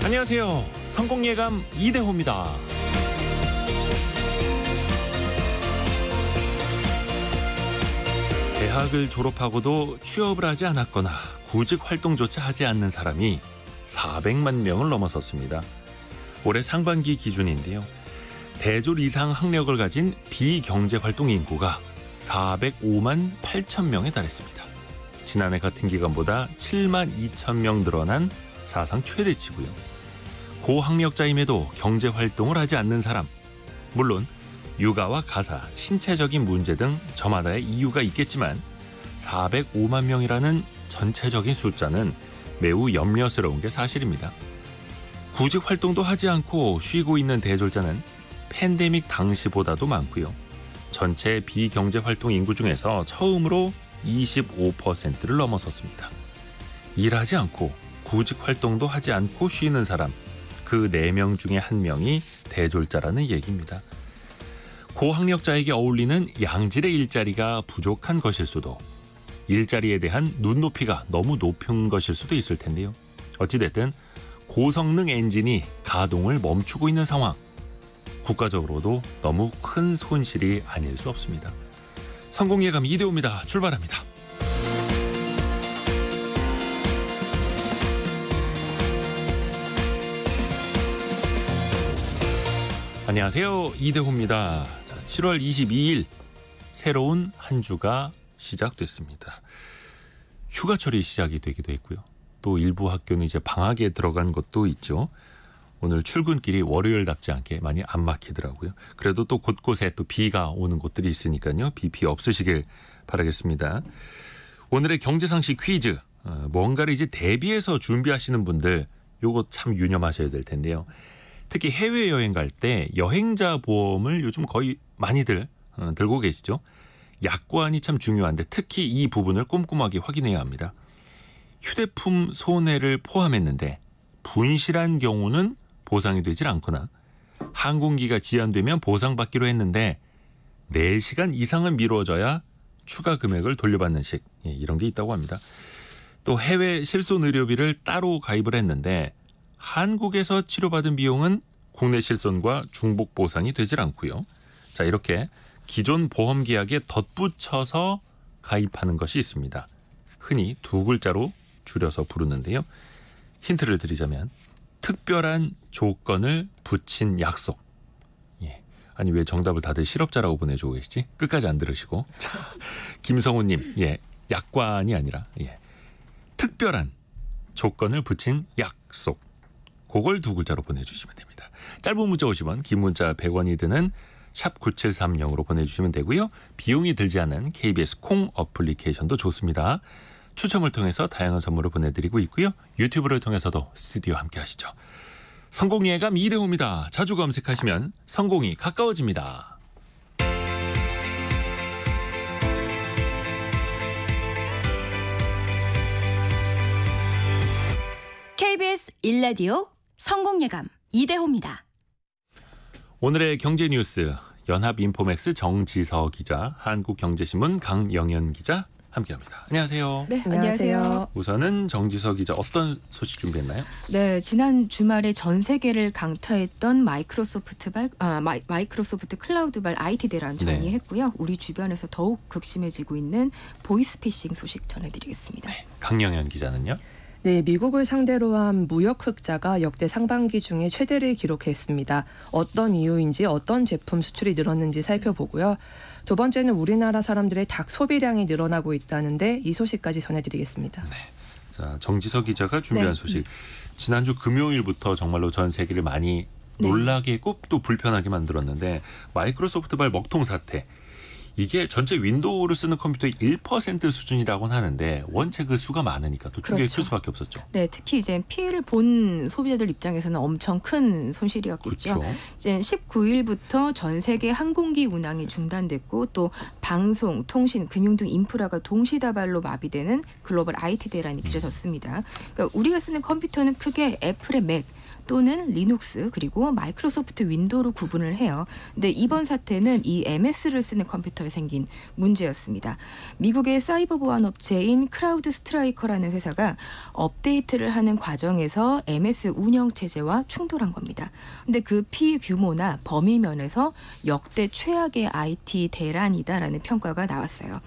안녕하세요. 성공예감 이대호입니다. 대학을 졸업하고도 취업을 하지 않았거나 구직 활동조차 하지 않는 사람이 400만 명을 넘어섰습니다. 올해 상반기 기준인데요. 대졸 이상 학력을 가진 비경제활동 인구가 405만 8천 명에 달했습니다. 지난해 같은 기간보다 7만 2천 명 늘어난 사상 최대치고요. 고학력자임에도 경제활동을 하지 않는 사람, 물론 육아와 가사, 신체적인 문제 등 저마다의 이유가 있겠지만 405만 명이라는 전체적인 숫자는 매우 염려스러운 게 사실입니다. 구직 활동도 하지 않고 쉬고 있는 대졸자는 팬데믹 당시보다도 많고요. 전체 비경제활동 인구 중에서 처음으로 25%를 넘어섰습니다. 일하지 않고 구직 활동도 하지 않고 쉬는 사람, 그 4명 중에 1명이 대졸자라는 얘기입니다. 고학력자에게 어울리는 양질의 일자리가 부족한 것일 수도, 일자리에 대한 눈높이가 너무 높은 것일 수도 있을 텐데요. 어찌됐든 고성능 엔진이 가동을 멈추고 있는 상황, 국가적으로도 너무 큰 손실이 아닐 수 없습니다. 성공예감 이대호입니다. 출발합니다. 안녕하세요. 이대호입니다. 자, 7월 22일 새로운 한 주가 시작됐습니다. 휴가철이 시작이 되기도 했고요. 또 일부 학교는 이제 방학에 들어간 것도 있죠. 오늘 출근길이 월요일답지 않게 많이 안 막히더라고요. 그래도 또 곳곳에 또 비가 오는 곳들이 있으니까요. 비 피해 없으시길 바라겠습니다. 오늘의 경제상식 퀴즈. 뭔가를 이제 대비해서 준비하시는 분들 요거 참 유념하셔야 될 텐데요. 특히 해외여행 갈 때 여행자 보험을 요즘 거의 많이들 들고 계시죠. 약관이 참 중요한데 특히 이 부분을 꼼꼼하게 확인해야 합니다. 휴대폰 손해를 포함했는데 분실한 경우는 보상이 되질 않거나 항공기가 지연되면 보상받기로 했는데 4시간 이상은 미뤄져야 추가 금액을 돌려받는 식, 이런 게 있다고 합니다. 또 해외 실손 의료비를 따로 가입을 했는데 한국에서 치료받은 비용은 국내 실손과 중복 보상이 되질 않고요. 자, 이렇게 기존 보험 계약에 덧붙여서 가입하는 것이 있습니다. 흔히 2글자로 줄여서 부르는데요. 힌트를 드리자면 특별한 조건을 붙인 약속. 아니 왜 정답을 다들 실업자라고 보내주고 계시지? 끝까지 안 들으시고. 김성우님, 약관이 아니라 특별한 조건을 붙인 약속. 그걸 2글자로 보내주시면 됩니다. 짧은 문자 50원, 긴 문자 100원이 드는 샵 9730으로 보내주시면 되고요. 비용이 들지 않은 KBS 콩 어플리케이션도 좋습니다. 추첨을 통해서 다양한 선물을 보내드리고 있고요. 유튜브를 통해서도 스튜디오 함께 하시죠. 성공예감 이대호입니다. 자주 검색하시면 성공이 가까워집니다. KBS 1라디오 성공예감 이대호입니다. 오늘의 경제 뉴스 연합인포맥스 정지서 기자, 한국경제신문 강영연 기자 함께합니다. 안녕하세요. 네, 안녕하세요. 우선은 정지서 기자 어떤 소식 준비했나요? 네, 지난 주말에 전 세계를 강타했던 마이크로소프트 클라우드발 IT 대란 정리했고요. 우리 주변에서 더욱 극심해지고 있는 보이스피싱 소식 전해드리겠습니다. 네, 강영연 기자는요? 네, 미국을 상대로 한 무역 흑자가 역대 상반기 중에 최대를 기록했습니다. 어떤 이유인지 어떤 제품 수출이 늘었는지 살펴보고요. 두 번째는 우리나라 사람들의 닭 소비량이 늘어나고 있다는데 이 소식까지 전해드리겠습니다. 네, 자, 정지서 기자가 준비한 소식. 지난주 금요일부터 정말로 전 세계를 많이 놀라게 했고 또 불편하게 만들었는데 마이크로소프트발 먹통 사태. 이게 전체 윈도우를 쓰는 컴퓨터의 1% 수준이라고는 하는데 원체 그 수가 많으니까 또 충격이 클 수밖에 없었죠. 네, 특히 이제 피해를 본 소비자들 입장에서는 엄청 큰 손실이었겠죠. 그렇죠. 이제 19일부터 전 세계 항공기 운항이 중단됐고 또 방송, 통신, 금융 등 인프라가 동시다발로 마비되는 글로벌 IT 대란이 빚어졌습니다. 그러니까 우리가 쓰는 컴퓨터는 크게 애플의 맥 또는 리눅스 그리고 마이크로소프트 윈도우로 구분을 해요. 근데 이번 사태는 이 MS를 쓰는 컴퓨터에 생긴 문제였습니다. 미국의 사이버 보안 업체인 크라우드 스트라이커라는 회사가 업데이트를 하는 과정에서 MS 운영 체제와 충돌한 겁니다. 근데 그 피해 규모나 범위 면에서 역대 최악의 IT 대란이다라는 평가가 나왔어요.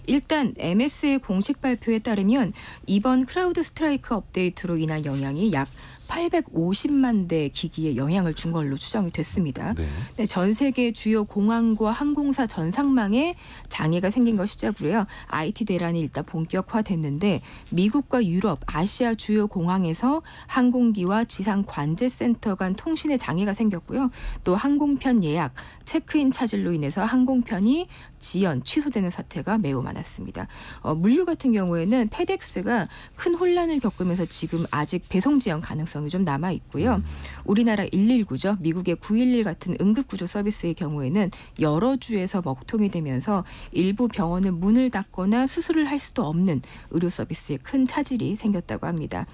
일단 MS의 공식 발표에 따르면 이번 크라우드 스트라이크 업데이트로 인한 영향이 약 850만 대 기기에 영향을 준 걸로 추정이 됐습니다. 네. 네, 전 세계 주요 공항과 항공사 전상망에 장애가 생긴 것 시작으로요. IT 대란이 일단 본격화됐는데 미국과 유럽, 아시아 주요 공항에서 항공기와 지상 관제 센터 간 통신에 장애가 생겼고요. 또 항공편 예약, 체크인 차질로 인해서 항공편이 지연, 취소되는 사태가 매우 많았습니다. 물류 같은 경우에는 페덱스가 큰 혼란을 겪으면서 지금 아직 배송 지연 가능성이 좀 남아 있고요. 우리나라 119죠. 미국의 911 같은 응급구조 서비스의 경우에는 여러 주에서 먹통이 되면서 일부 병원은 문을 닫거나 수술을 할 수도 없는 의료 서비스에 큰 차질이 생겼다고 합니다.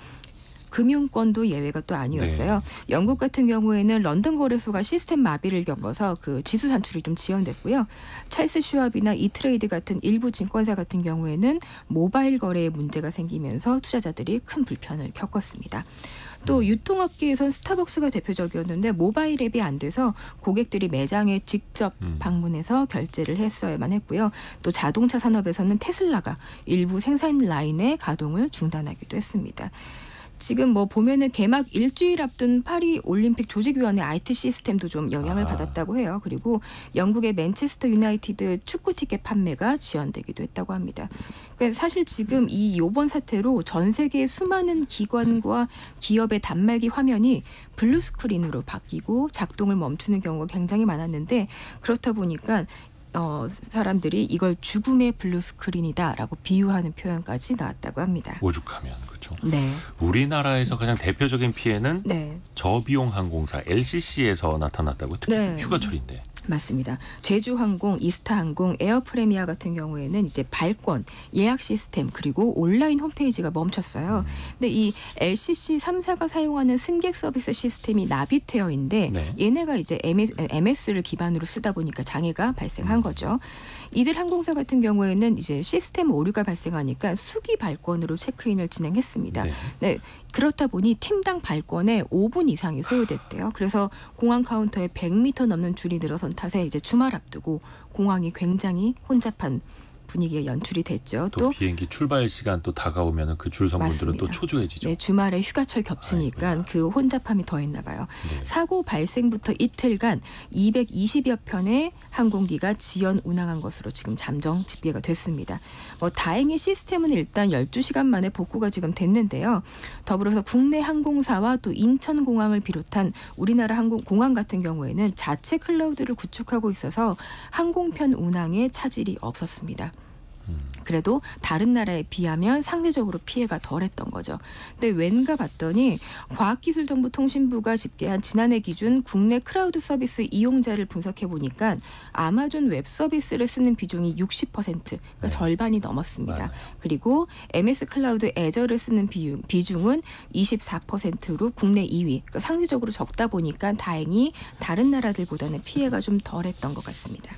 금융권도 예외가 또 아니었어요. 네. 영국 같은 경우에는 런던 거래소가 시스템 마비를 겪어서 그 지수 산출이 좀 지연됐고요. 찰스 슈왑이나 이트레이드 같은 일부 증권사 같은 경우에는 모바일 거래에 문제가 생기면서 투자자들이 큰 불편을 겪었습니다. 또 유통업계에선 스타벅스가 대표적이었는데 모바일 앱이 안 돼서 고객들이 매장에 직접 방문해서 결제를 했어야만 했고요. 또 자동차 산업에서는 테슬라가 일부 생산 라인의 가동을 중단하기도 했습니다. 지금 뭐 보면은 개막 일주일 앞둔 파리 올림픽 조직위원회 IT 시스템도 좀 영향을 받았다고 해요. 그리고 영국의 맨체스터 유나이티드 축구 티켓 판매가 지연되기도 했다고 합니다. 그러니까 사실 지금 이번 사태로 전 세계의 수많은 기관과 기업의 단말기 화면이 블루 스크린으로 바뀌고 작동을 멈추는 경우가 굉장히 많았는데 그렇다 보니까 사람들이 이걸 죽음의 블루 스크린이다라고 비유하는 표현까지 나왔다고 합니다. 오죽하면 그렇죠. 네. 우리나라에서 가장 대표적인 피해는 네. 저비용 항공사 LCC에서 나타났다고 특히 네. 휴가철인데. 맞습니다. 제주항공, 이스타항공, 에어프레미아 같은 경우에는 이제 발권, 예약 시스템 그리고 온라인 홈페이지가 멈췄어요. 근데 이 LCC 3사가 사용하는 승객 서비스 시스템이 나비테어인데 네. 얘네가 이제 MS를 기반으로 쓰다 보니까 장애가 발생한 거죠. 이들 항공사 같은 경우에는 이제 시스템 오류가 발생하니까 수기 발권으로 체크인을 진행했습니다. 네. 네, 그렇다 보니 팀당 발권에 5분 이상이 소요됐대요. 그래서 공항 카운터에 100m 넘는 줄이 늘어선 탓에 이제 주말 앞두고 공항이 굉장히 혼잡한 분위기가 연출이 됐죠. 또 비행기 출발 시간 또 다가오면 그 줄 선 분들은 또 맞습니다. 초조해지죠. 네, 주말에 휴가철 겹치니까 아이고야. 그 혼잡함이 더했나 봐요. 네. 사고 발생부터 이틀간 220여 편의 항공기가 지연 운항한 것으로 지금 잠정 집계가 됐습니다. 다행히 시스템은 일단 12시간 만에 복구가 지금 됐는데요. 더불어서 국내 항공사와 또 인천공항을 비롯한 우리나라 공항 같은 경우에는 자체 클라우드를 구축하고 있어서 항공편 운항에 차질이 없었습니다. 그래도 다른 나라에 비하면 상대적으로 피해가 덜했던 거죠. 근데 왠가 봤더니 과학기술정보통신부가 집계한 지난해 기준 국내 크라우드 서비스 이용자를 분석해 보니까 아마존 웹 서비스를 쓰는 비중이 60%, 그러니까 절반이 넘었습니다. 맞아요. 그리고 MS 클라우드 애저를 쓰는 비중은 24%로 국내 2위. 그러니까 상대적으로 적다 보니까 다행히 다른 나라들보다는 피해가 좀 덜했던 것 같습니다.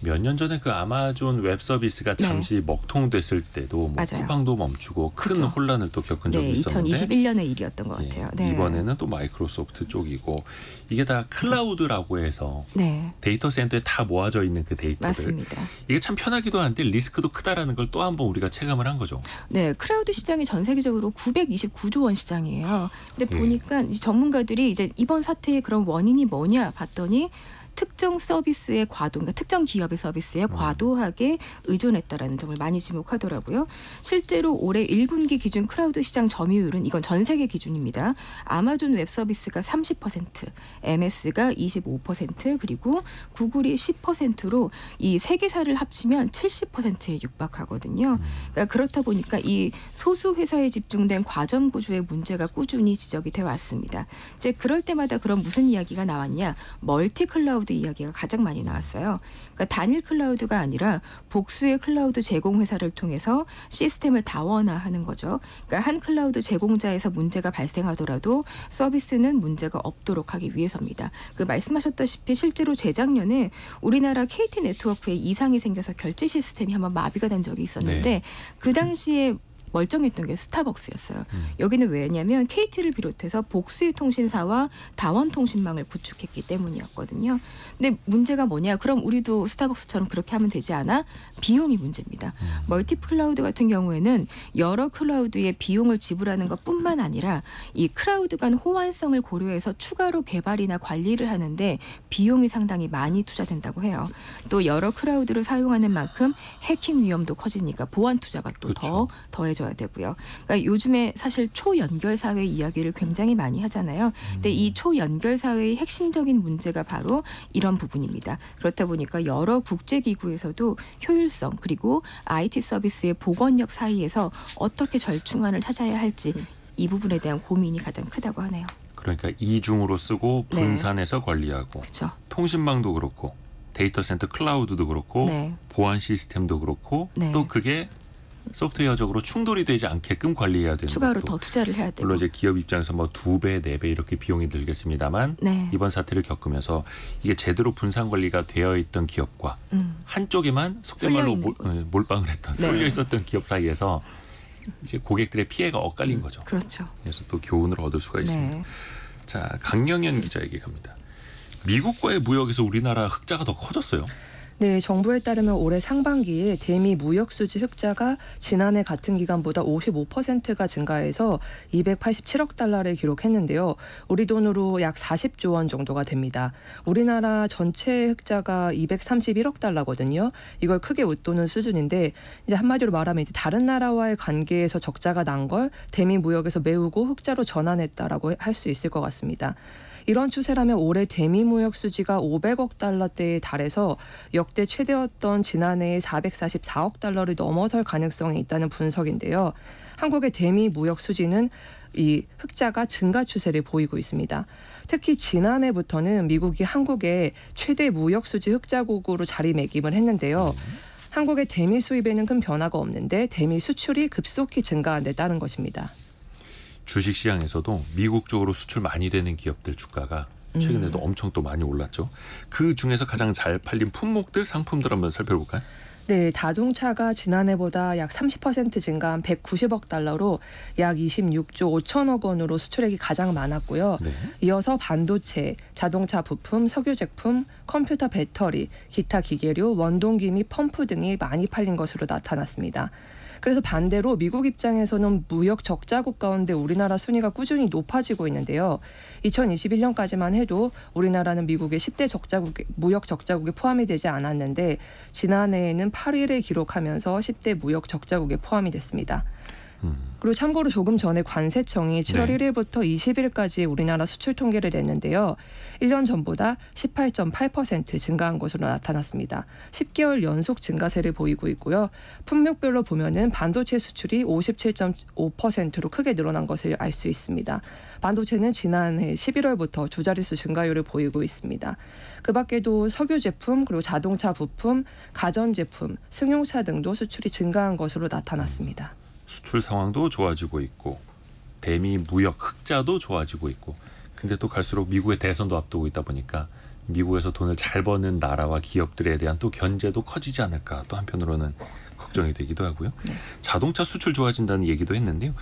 몇 년 전에 그 아마존 웹 서비스가 잠시 먹통됐을 때도 뭐 맞아요. 쿠팡도 멈추고 큰 그렇죠. 혼란을 또 겪은 적이 네, 있었는데 2021년의 일이었던 것 같아요. 네. 이번에는 또 마이크로소프트 쪽이고 이게 다 클라우드라고 해서 네, 데이터 센터에 다 모아져 있는 그 데이터들 맞습니다. 이게 참 편하기도 한데 리스크도 크다라는 걸 또 한 번 우리가 체감을 한 거죠. 네, 클라우드 시장이 전 세계적으로 929조 원 시장이에요. 근데 예. 보니까 이제 전문가들이 이제 이번 사태의 그런 원인이 뭐냐 봤더니 특정 서비스의 과도, 그러니까 특정 기업의 서비스에 과도하게 의존했다라는 점을 많이 지목하더라고요. 실제로 올해 1분기 기준 클라우드 시장 점유율은 이건 전 세계 기준입니다. 아마존 웹 서비스가 30%, MS가 25%, 그리고 구글이 10%로 이 세 개사를 합치면 70%에 육박하거든요. 그러니까 그렇다 보니까 이 소수 회사에 집중된 과점 구조의 문제가 꾸준히 지적이 돼 왔습니다. 이제 그럴 때마다 그런 무슨 이야기가 나왔냐? 멀티 클라우드 클라우드 이야기가 가장 많이 나왔어요. 그러니까 단일 클라우드가 아니라 복수의 클라우드 제공 회사를 통해서 시스템을 다원화하는 거죠. 그러니까 한 클라우드 제공자에서 문제가 발생하더라도 서비스는 문제가 없도록 하기 위해서입니다. 그 말씀하셨다시피 실제로 재작년에 우리나라 KT 네트워크에 이상이 생겨서 결제 시스템이 한번 마비가 된 적이 있었는데 네. 그 당시에 멀쩡했던 게 스타벅스였어요. 여기는 왜냐하면 KT를 비롯해서 복수의 통신사와 다원 통신망을 구축했기 때문이었거든요. 근데 문제가 뭐냐? 그럼 우리도 스타벅스처럼 그렇게 하면 되지 않아? 비용이 문제입니다. 멀티 클라우드 같은 경우에는 여러 클라우드의 비용을 지불하는 것뿐만 아니라 이 클라우드 간 호환성을 고려해서 추가로 개발이나 관리를 하는데 비용이 상당히 많이 투자된다고 해요. 또 여러 클라우드를 사용하는 만큼 해킹 위험도 커지니까 보안 투자가 또 더 더해져 줘야 되고요. 그러니까 요즘에 사실 초연결 사회 이야기를 굉장히 많이 하잖아요. 근데 이 초연결 사회의 핵심적인 문제가 바로 이런 부분입니다. 그렇다 보니까 여러 국제기구에서도 효율성 그리고 IT 서비스의 복원력 사이에서 어떻게 절충안을 찾아야 할지 이 부분에 대한 고민이 가장 크다고 하네요. 그러니까 이중으로 쓰고 분산해서 관리하고 그렇죠. 통신망도 그렇고 데이터 센터 클라우드도 그렇고 보안 시스템도 그렇고 또 그게 소프트웨어적으로 충돌이 되지 않게끔 관리해야 되는 추가로 것도. 더 투자를 해야 되고. 물론 이제 기업 입장에서 뭐 2배, 4배 이렇게 비용이 들겠습니다만 이번 사태를 겪으면서 이게 제대로 분산 관리가 되어 있던 기업과 한쪽에만 속된 말로 몰빵을 했던 쏠려 있었던 기업 사이에서 이제 고객들의 피해가 엇갈린 거죠. 그렇죠. 그래서 또 교훈을 얻을 수가 있습니다. 자, 강영현 기자에게 갑니다. 미국과의 무역에서 우리나라 흑자가 더 커졌어요. 네, 정부에 따르면 올해 상반기에 대미 무역 수지 흑자가 지난해 같은 기간보다 55%가 증가해서 287억 달러를 기록했는데요. 우리 돈으로 약 40조 원 정도가 됩니다. 우리나라 전체 흑자가 231억 달러거든요. 이걸 크게 웃도는 수준인데 이제 한마디로 말하면 이제 다른 나라와의 관계에서 적자가 난 걸 대미 무역에서 메우고 흑자로 전환했다라고 할 수 있을 것 같습니다. 이런 추세라면 올해 대미 무역 수지가 500억 달러대에 달해서 역대 최대였던 지난해의 444억 달러를 넘어설 가능성이 있다는 분석인데요. 한국의 대미 무역 수지는 이 흑자가 증가 추세를 보이고 있습니다. 특히 지난해부터는 미국이 한국의 최대 무역 수지 흑자국으로 자리매김을 했는데요. 한국의 대미 수입에는 큰 변화가 없는데 대미 수출이 급속히 증가한 데 따른 것입니다. 주식시장에서도 미국 쪽으로 수출 많이 되는 기업들 주가가 최근에도 엄청 또 많이 올랐죠. 그 중에서 가장 잘 팔린 품목들, 상품들 한번 살펴볼까요? 네, 자동차가 지난해보다 약 30% 증가한 190억 달러로 약 26조 5천억 원으로 수출액이 가장 많았고요. 이어서 반도체, 자동차 부품, 석유 제품, 컴퓨터 배터리, 기타 기계류, 원동기 및 펌프 등이 많이 팔린 것으로 나타났습니다. 그래서 반대로 미국 입장에서는 무역 적자국 가운데 우리나라 순위가 꾸준히 높아지고 있는데요. 2021년까지만 해도 우리나라는 미국의 10대 무역 적자국에 포함이 되지 않았는데 지난해에는 8위를 기록하면서 10대 무역 적자국에 포함이 됐습니다. 그리고 참고로 조금 전에 관세청이 7월 1일부터 20일까지 우리나라 수출 통계를 냈는데요. 1년 전보다 18.8% 증가한 것으로 나타났습니다. 10개월 연속 증가세를 보이고 있고요. 품목별로 보면은 반도체 수출이 57.5%로 크게 늘어난 것을 알 수 있습니다. 반도체는 지난해 11월부터 두 자릿수 증가율을 보이고 있습니다. 그 밖에도 석유 제품, 그리고 자동차 부품, 가전 제품, 승용차 등도 수출이 증가한 것으로 나타났습니다. 수출 상황도 좋아지고 있고 대미 무역 흑자도 좋아지고 있고 근데 또 갈수록 미국의 대선도 앞두고 있다 보니까 미국에서 돈을 잘 버는 나라와 기업들에 대한 또 견제도 커지지 않을까 또 한편으로는 걱정이 되기도 하고요. 자동차 수출 좋아진다는 얘기도 했는데요.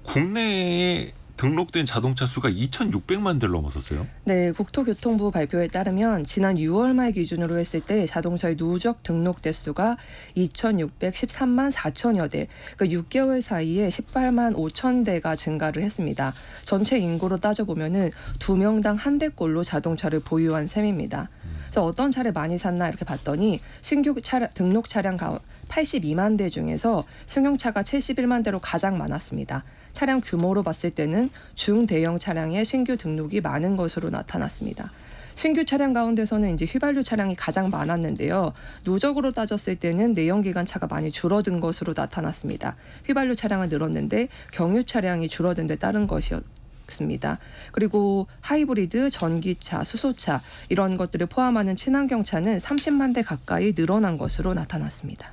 국내에 등록된 자동차 수가 2,600만 대를 넘어섰어요. 네, 국토교통부 발표에 따르면 지난 6월 말 기준으로 했을 때 자동차의 누적 등록 대수가 2,613만 4천여 대, 그러니까 6개월 사이에 18만 5천 대가 증가를 했습니다. 전체 인구로 따져보면은 2명당 한 대꼴로 자동차를 보유한 셈입니다. 그래서 어떤 차를 많이 샀나 이렇게 봤더니 신규 등록 차량 82만 대 중에서 승용차가 71만 대로 가장 많았습니다. 차량 규모로 봤을 때는 중대형 차량의 신규 등록이 많은 것으로 나타났습니다. 신규 차량 가운데서는 이제 휘발유 차량이 가장 많았는데요. 누적으로 따졌을 때는 내연기관차가 많이 줄어든 것으로 나타났습니다. 휘발유 차량은 늘었는데 경유 차량이 줄어든 데 따른 것이었습니다. 있습니다. 그리고 하이브리드, 전기차, 수소차 이런 것들을 포함하는 친환경차는 30만 대 가까이 늘어난 것으로 나타났습니다.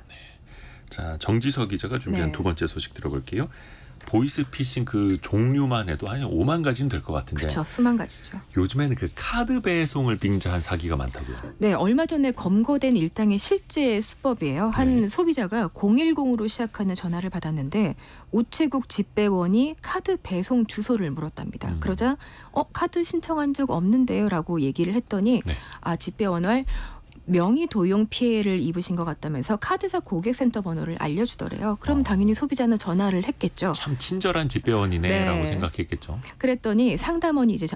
자, 정지석 기자가 준비한 네. 두 번째 소식 들어볼게요. 보이스피싱 그 종류만 해도 한 5만 가지는 될 것 같은데 그렇죠. 수만 가지죠. 요즘에는 그 카드 배송을 빙자한 사기가 많다고요. 네, 얼마 전에 검거된 일당의 실제 수법이에요. 한 소비자가 010으로 시작하는 전화를 받았는데 우체국 집배원이 카드 배송 주소를 물었답니다. 그러자 카드 신청한 적 없는데요 라고 얘기를 했더니 네. 집배원을 명의 도용 피해를 입으신 것 같다면서 카드사 고객센터 번호를 알려주더래요. 그럼 당연히 소비자는 전화를 했겠죠. 참 친절한 집배원이네라고 네. 생각했겠죠. 그랬더니 상담원이 이제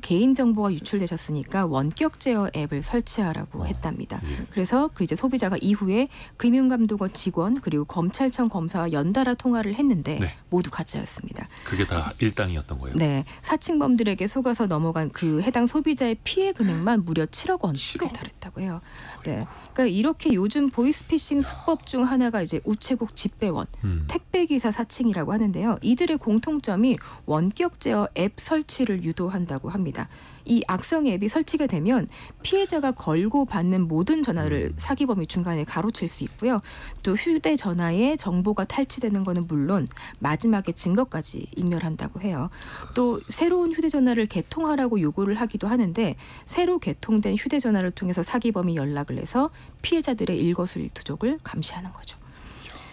개인정보가 유출되셨으니까 원격 제어 앱을 설치하라고 했답니다. 예. 그래서 그 이제 소비자가 이후에 금융감독원 직원 그리고 검찰청 검사와 연달아 통화를 했는데 네. 모두 가짜였습니다. 그게 다 일당이었던 거예요. 네, 사칭범들에게 속아서 넘어간 그 해당 소비자의 피해 금액만 무려 7억 원에 7억? 달했다고 해요. 네, 그러니까 이렇게 요즘 보이스피싱 수법 중 하나가 이제 우체국 집배원, 택배기사 사칭이라고 하는데요. 이들의 공통점이 원격 제어 앱 설치를 유도한다고 합니다. 이 악성 앱이 설치가 되면 피해자가 걸고 받는 모든 전화를 사기범이 중간에 가로챌 수 있고요. 또 휴대전화에 정보가 탈취되는 거는 물론 마지막에 증거까지 인멸한다고 해요. 또 새로운 휴대전화를 개통하라고 요구를 하기도 하는데 새로 개통된 휴대전화를 통해서 사기범이 연락을 해서 피해자들의 일거수일투족을 감시하는 거죠.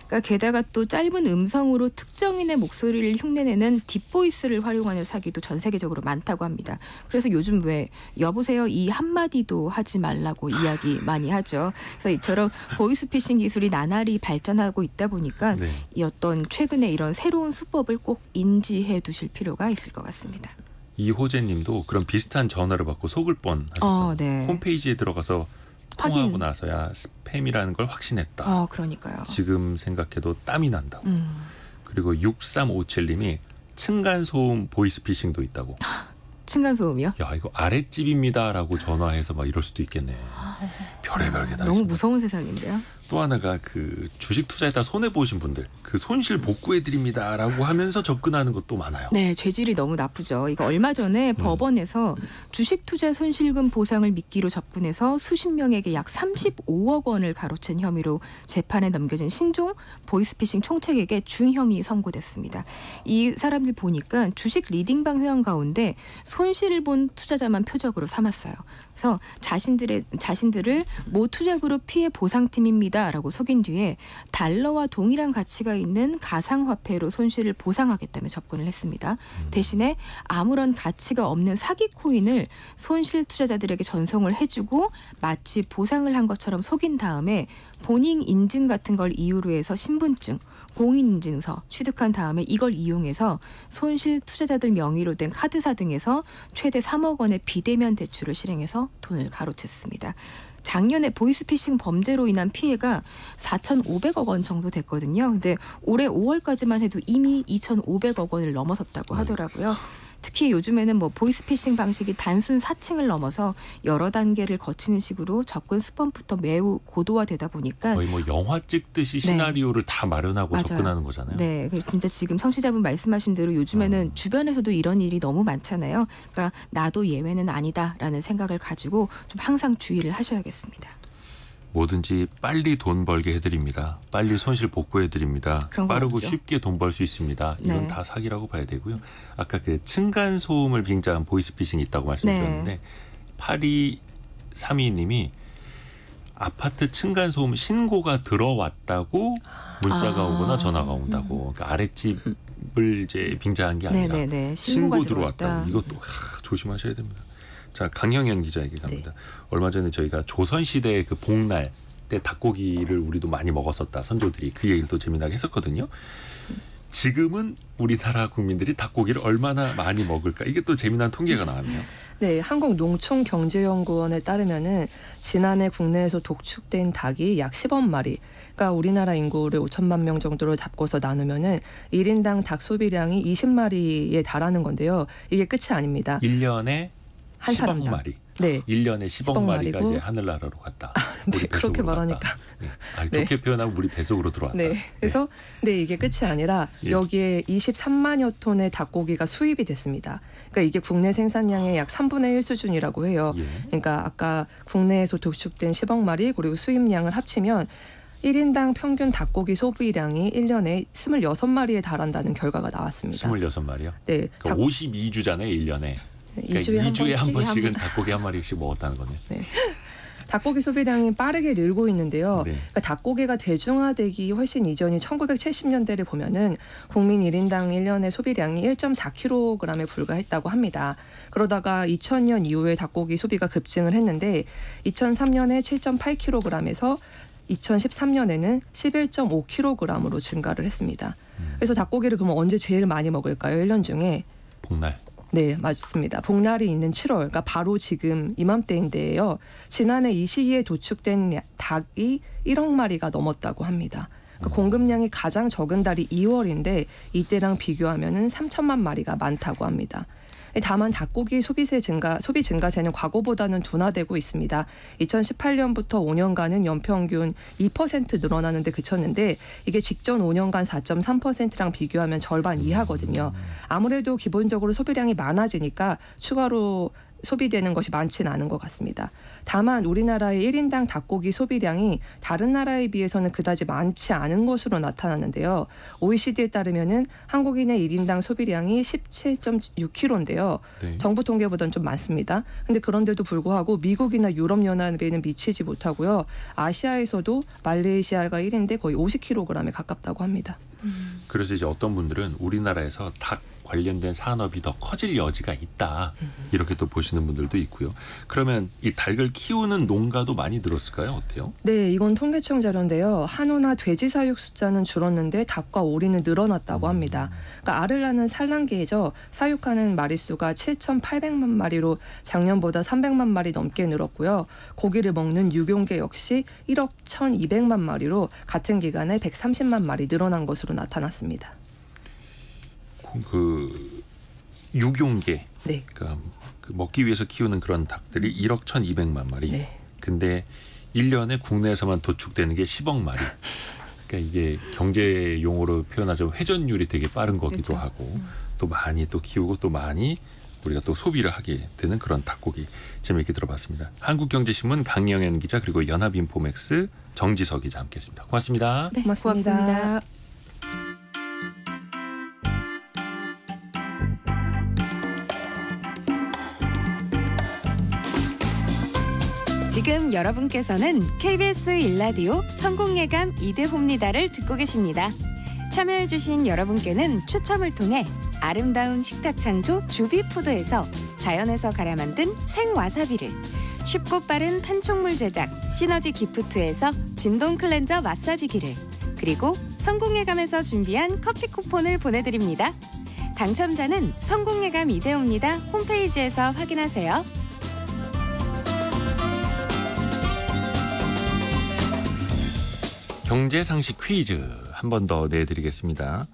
그러니까 게다가 또 짧은 음성으로 특정인의 목소리를 흉내내는 딥보이스를 활용하는 사기도 전 세계적으로 많다고 합니다. 그래서 요즘 왜 여보세요 이 한마디도 하지 말라고 이야기 많이 하죠. 그래서 이처럼 보이스피싱 기술이 나날이 발전하고 있다 보니까 네. 이 어떤 최근에 이런 새로운 수법을 꼭 인지해 두실 필요가 있을 것 같습니다. 이호재님도 그런 비슷한 전화를 받고 속을 뻔하셨다. 네. 홈페이지에 들어가서 통화하고 나서야 스팸이라는 걸 확신했다. 그러니까요. 지금 생각해도 땀이 난다고. 그리고 6357님이 층간소음 보이스피싱도 있다고. 층간소음이요? 야, 이거 아랫집입니다라고 전화해서 막 이럴 수도 있겠네. 별의별 게 다 너무 있습니다. 무서운 세상인데요. 또 하나가 그 주식 투자에다 손해 보신 분들 그 손실 복구해 드립니다라고 하면서 접근하는 것도 많아요. 네, 죄질이 너무 나쁘죠. 이거 얼마 전에 법원에서 주식 투자 손실금 보상을 미끼로 접근해서 수십 명에게 약 35억 원을 가로챈 혐의로 재판에 넘겨진 신종 보이스피싱 총책에게 중형이 선고됐습니다. 이 사람들 보니까 주식 리딩방 회원 가운데 손실을 본 투자자만 표적으로 삼았어요. 그래서 자신들을 모 투자그룹 피해 보상팀입니다라고 속인 뒤에 달러와 동일한 가치가 있는 가상화폐로 손실을 보상하겠다며 접근을 했습니다. 대신에 아무런 가치가 없는 사기 코인을 손실 투자자들에게 전송을 해주고 마치 보상을 한 것처럼 속인 다음에 본인 인증 같은 걸 이유로 해서 신분증, 공인인증서 취득한 다음에 이걸 이용해서 손실 투자자들 명의로 된 카드사 등에서 최대 3억 원의 비대면 대출을 실행해서 돈을 가로챘습니다. 작년에 보이스피싱 범죄로 인한 피해가 4,500억 원 정도 됐거든요. 근데 올해 5월까지만 해도 이미 2,500억 원을 넘어섰다고 하더라고요. 특히 요즘에는 뭐 보이스피싱 방식이 단순 사칭을 넘어서 여러 단계를 거치는 식으로 접근 수법부터 매우 고도화되다 보니까 거의 뭐 영화 찍듯이 시나리오를 다 마련하고 맞아요. 접근하는 거잖아요. 네, 그래서 진짜 지금 청취자분 말씀하신 대로 요즘에는 주변에서도 이런 일이 너무 많잖아요. 그러니까 나도 예외는 아니다라는 생각을 가지고 좀 항상 주의를 하셔야겠습니다. 뭐든지 빨리 돈 벌게 해드립니다. 빨리 손실 복구해드립니다. 그런 거 빠르고 없죠. 쉽게 돈 벌 수 있습니다. 이건 네. 다 사기라고 봐야 되고요. 아까 그 층간소음을 빙자한 보이스피싱이 있다고 말씀드렸는데 8232님이 아파트 층간소음 신고가 들어왔다고 문자가 오거나 전화가 온다고. 그러니까 아랫집을 이제 빙자한 게 아니라 네네네. 신고 신고가 들어왔다고. 들어왔다. 이것도 조심하셔야 됩니다. 자, 강형현 기자에게 갑니다. 얼마 전에 저희가 조선시대의 그 복날 때 닭고기를 우리도 많이 먹었었다. 선조들이 그 얘기를 또 재미나게 했었거든요. 지금은 우리나라 국민들이 닭고기를 얼마나 많이 먹을까? 이게 또 재미난 통계가 나왔네요. 네, 한국농촌경제연구원에 따르면은 지난해 국내에서 독축된 닭이 약 10억 마리. 그러니까 우리나라 인구를 5천만 명 정도로 잡고서 나누면은 1인당 닭 소비량이 20마리에 달하는 건데요. 이게 끝이 아닙니다. 1년에 한 10억 사람당. 마리. 네. 1년에 10억 10억 마리가 마리고. 이제 하늘나라로 갔다. 우리 네, 뱃속으로 그렇게 갔다. 말하니까. 네. 아, 네. 좋게 표현하면 우리 뱃속으로 들어왔다. 네. 그래서 근데 이게 끝이 아니라 예. 여기에 23만여 톤의 닭고기가 수입이 됐습니다. 그러니까 이게 국내 생산량의 약 3분의 1 수준이라고 해요. 예. 그러니까 아까 국내에서 도축된 10억 마리 그리고 수입량을 합치면 1인당 평균 닭고기 소비량이 1년에 26마리에 달한다는 결과가 나왔습니다. 26마리요? 네. 그러니까 52주잖아요, 1년에. 그러니까 2주에 한 번씩은 한 번. 닭고기 한 마리씩 먹었다는 거네요. 네. 닭고기 소비량이 빠르게 늘고 있는데요. 네. 그러니까 닭고기가 대중화되기 훨씬 이전인 1970년대를 보면은 국민 1인당 1년의 소비량이 1.4kg에 불과했다고 합니다. 그러다가 2000년 이후에 닭고기 소비가 급증을 했는데 2003년에 7.8kg에서 2013년에는 11.5kg으로 증가를 했습니다. 그래서 닭고기를 그러면 언제 제일 많이 먹을까요? 1년 중에. 복날. 네, 맞습니다. 복날이 있는 7월, 그러니까 바로 지금 이맘때인데요. 지난해 이 시기에 도축된 닭이 1억 마리가 넘었다고 합니다. 그러니까 공급량이 가장 적은 달이 2월인데 이때랑 비교하면은 3천만 마리가 많다고 합니다. 다만 닭고기 소비 증가세는 과거보다는 둔화되고 있습니다. 2018년부터 5년간은 연평균 2% 늘어나는데 그쳤는데 이게 직전 5년간 4.3%랑 비교하면 절반 이하거든요. 아무래도 기본적으로 소비량이 많아지니까 추가로 소비되는 것이 많지는 않은 것 같습니다. 다만 우리나라의 1인당 닭고기 소비량이 다른 나라에 비해서는 그다지 많지 않은 것으로 나타났는데요. OECD에 따르면은 한국인의 1인당 소비량이 17.6kg인데요. 네. 정부 통계보다는 좀 많습니다. 근데 그런데도 불구하고 미국이나 유럽연합에는 미치지 못하고요. 아시아에서도 말레이시아가 1인데 거의 50kg에 가깝다고 합니다. 그래서 이제 어떤 분들은 우리나라에서 닭 관련된 산업이 더 커질 여지가 있다. 이렇게 또 보시는 분들도 있고요. 그러면 이 닭을 키우는 농가도 많이 늘었을까요? 어때요? 네, 이건 통계청 자료인데요. 한우나 돼지 사육 숫자는 줄었는데 닭과 오리는 늘어났다고 합니다. 그러니까 알을 낳는 산란계죠. 사육하는 마리수가 7,800만 마리로 작년보다 300만 마리 넘게 늘었고요. 고기를 먹는 육용계 역시 1억 1,200만 마리로 같은 기간에 130만 마리 늘어난 것으로 나타났습니다. 그 육용계, 네. 그러니까 그 먹기 위해서 키우는 그런 닭들이 1억 1,200만 마리. 네. 근데 1년에 국내에서만 도축되는 게 10억 마리. 그러니까 이게 경제 용어로 표현하자면 회전율이 되게 빠른 거기도 그렇죠. 하고 또 많이 또 키우고 또 많이 우리가 또 소비를 하게 되는 그런 닭고기 재미있게 들어봤습니다. 한국경제신문 강영현 기자 그리고 연합인포맥스 정지석 기자 함께했습니다. 고맙습니다. 네, 고맙습니다. 고맙습니다. 지금 여러분께서는 KBS 일라디오 성공예감 이대호입니다를 듣고 계십니다. 참여해주신 여러분께는 추첨을 통해 아름다운 식탁 창조 주비푸드에서 자연에서 갈아 만든 생와사비를, 쉽고 빠른 판촉물 제작 시너지 기프트에서 진동 클렌저 마사지기를, 그리고 성공예감에서 준비한 커피 쿠폰을 보내드립니다. 당첨자는 성공예감 이대호입니다 홈페이지에서 확인하세요. 경제상식 퀴즈 한 번 더 내드리겠습니다.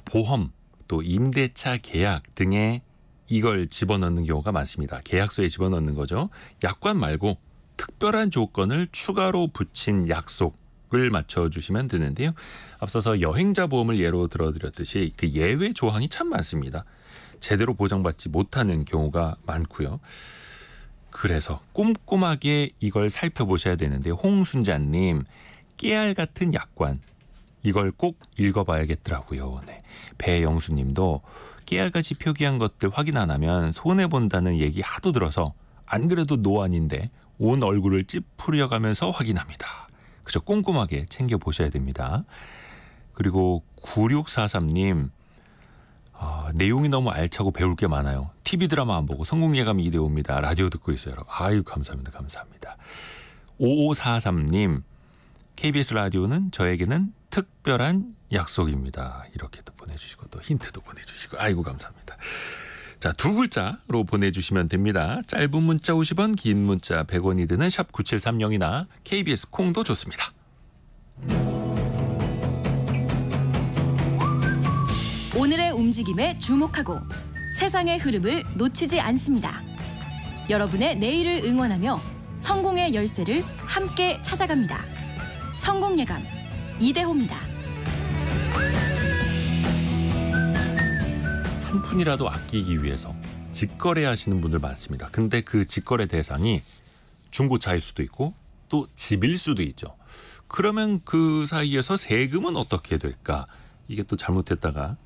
보험 또 임대차 계약 등에 이걸 집어넣는 경우가 많습니다. 계약서에 집어넣는 거죠. 약관 말고 특별한 조건을 추가로 붙인 약속을 맞춰주시면 되는데요. 앞서서 여행자 보험을 예로 들어드렸듯이 그 예외 조항이 참 많습니다. 제대로 보장받지 못하는 경우가 많고요. 그래서 꼼꼼하게 이걸 살펴보셔야 되는데 홍순자님, 깨알 같은 약관 이걸 꼭 읽어봐야겠더라고요. 네. 배영수님도 깨알같이 표기한 것들 확인 안 하면 손해본다는 얘기 하도 들어서 안 그래도 노안인데 온 얼굴을 찌푸려가면서 확인합니다. 그저 꼼꼼하게 챙겨보셔야 됩니다. 그리고 9643님 내용이 너무 알차고 배울 게 많아요. TV 드라마 안 보고 성공예감 이대호입니다. 라디오 듣고 있어요. 아유 감사합니다. 감사합니다. 5543님 KBS 라디오는 저에게는 특별한 약속입니다. 이렇게도 보내주시고 또 힌트도 보내주시고 아이고 감사합니다. 자, 2글자로 보내주시면 됩니다. 짧은 문자 50원, 긴 문자 100원이 드는 샵 9730이나 KBS 콩도 좋습니다. 오늘의 움직임에 주목하고 세상의 흐름을 놓치지 않습니다. 여러분의 내일을 응원하며 성공의 열쇠를 함께 찾아갑니다. 성공 예감 이대호입니다. 한 푼이라도 아끼기 위해서 직거래하시는 분들 많습니다. 근데 그 직거래 대상이 중고차일 수도 있고 또 집일 수도 있죠. 그러면 그 사이에서 세금은 어떻게 될까? 이게 또 잘못했다가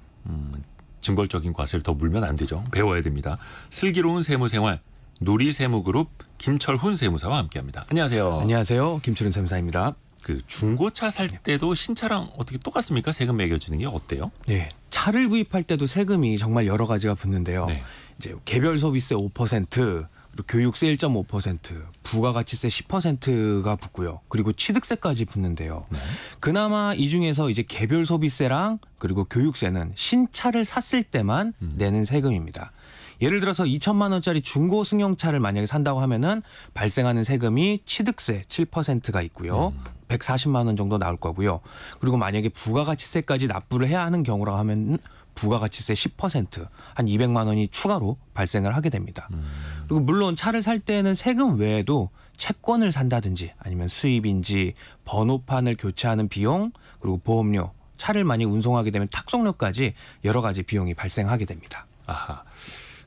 징벌적인 과세를 더 물면 안 되죠. 배워야 됩니다. 슬기로운 세무생활 누리세무그룹 김철훈 세무사와 함께합니다. 안녕하세요. 안녕하세요. 김철훈 세무사입니다. 그 중고차 살 때도 신차랑 어떻게 똑같습니까? 세금 매겨지는 게 어때요? 네, 차를 구입할 때도 세금이 정말 여러 가지가 붙는데요. 네. 이제 개별 소비세 5%, 그리고 교육세 1.5%, 부가가치세 10%가 붙고요. 그리고 취득세까지 붙는데요. 네. 그나마 이 중에서 이제 개별 소비세랑 그리고 교육세는 신차를 샀을 때만 내는 세금입니다. 예를 들어서 2천만 원짜리 중고 승용차를 만약에 산다고 하면은 발생하는 세금이 취득세 7%가 있고요. 140만 원 정도 나올 거고요. 그리고 만약에 부가가치세까지 납부를 해야 하는 경우라고 하면 부가가치세 10%, 한 200만 원이 추가로 발생을 하게 됩니다. 그리고 물론 차를 살 때는 세금 외에도 채권을 산다든지 아니면 수입인지 번호판을 교체하는 비용 그리고 보험료, 차를 많이 운송하게 되면 탁송료까지 여러 가지 비용이 발생하게 됩니다. 아하.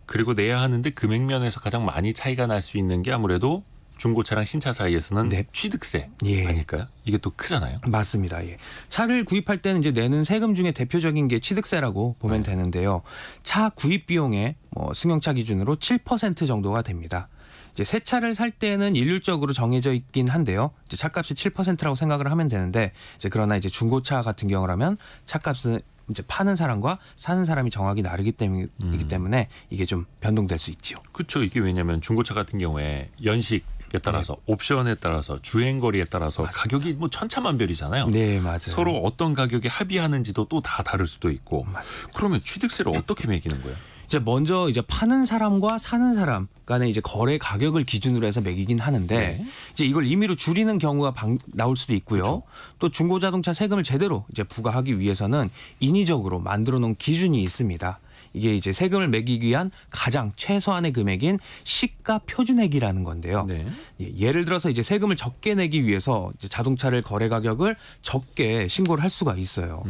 그리고 내야 하는데 금액 면에서 가장 많이 차이가 날 수 있는 게 아무래도 중고차랑 신차 사이에서는 네. 취득세 예. 아닐까요? 이게 또 크잖아요. 맞습니다. 예. 차를 구입할 때는 이제 내는 세금 중에 대표적인 게 취득세라고 보면 되는데요. 차 구입 비용의 승용차 기준으로 7% 정도가 됩니다. 이제 새 차를 살 때는 일률적으로 정해져 있긴 한데요. 이제 차값이 7%라고 생각을 하면 되는데 이제 그러나 이제 중고차 같은 경우라면 차값은 이제 파는 사람과 사는 사람이 정하기 나르기 때문에 이게 좀 변동될 수 있죠. 그렇죠. 이게 왜냐하면 중고차 같은 경우에 연식에 따라서 옵션에 따라서 주행거리에 따라서 맞습니다. 가격이 뭐 천차만별이잖아요. 네, 맞아요. 서로 어떤 가격에 합의하는지도 또 다 다를 수도 있고. 맞습니다. 그러면 취득세를 어떻게 매기는 거예요? 이제 먼저 이제 파는 사람과 사는 사람 간의 이제 거래 가격을 기준으로 해서 매기긴 하는데 네. 이제 이걸 임의로 줄이는 경우가 나올 수도 있고요. 그렇죠. 또 중고자동차 세금을 제대로 이제 부과하기 위해서는 인위적으로 만들어 놓은 기준이 있습니다. 이게 이제 세금을 매기기 위한 가장 최소한의 금액인 시가 표준액이라는 건데요. 네. 예를 들어서 이제 세금을 적게 내기 위해서 이제 자동차를 거래 가격을 적게 신고를 할 수가 있어요.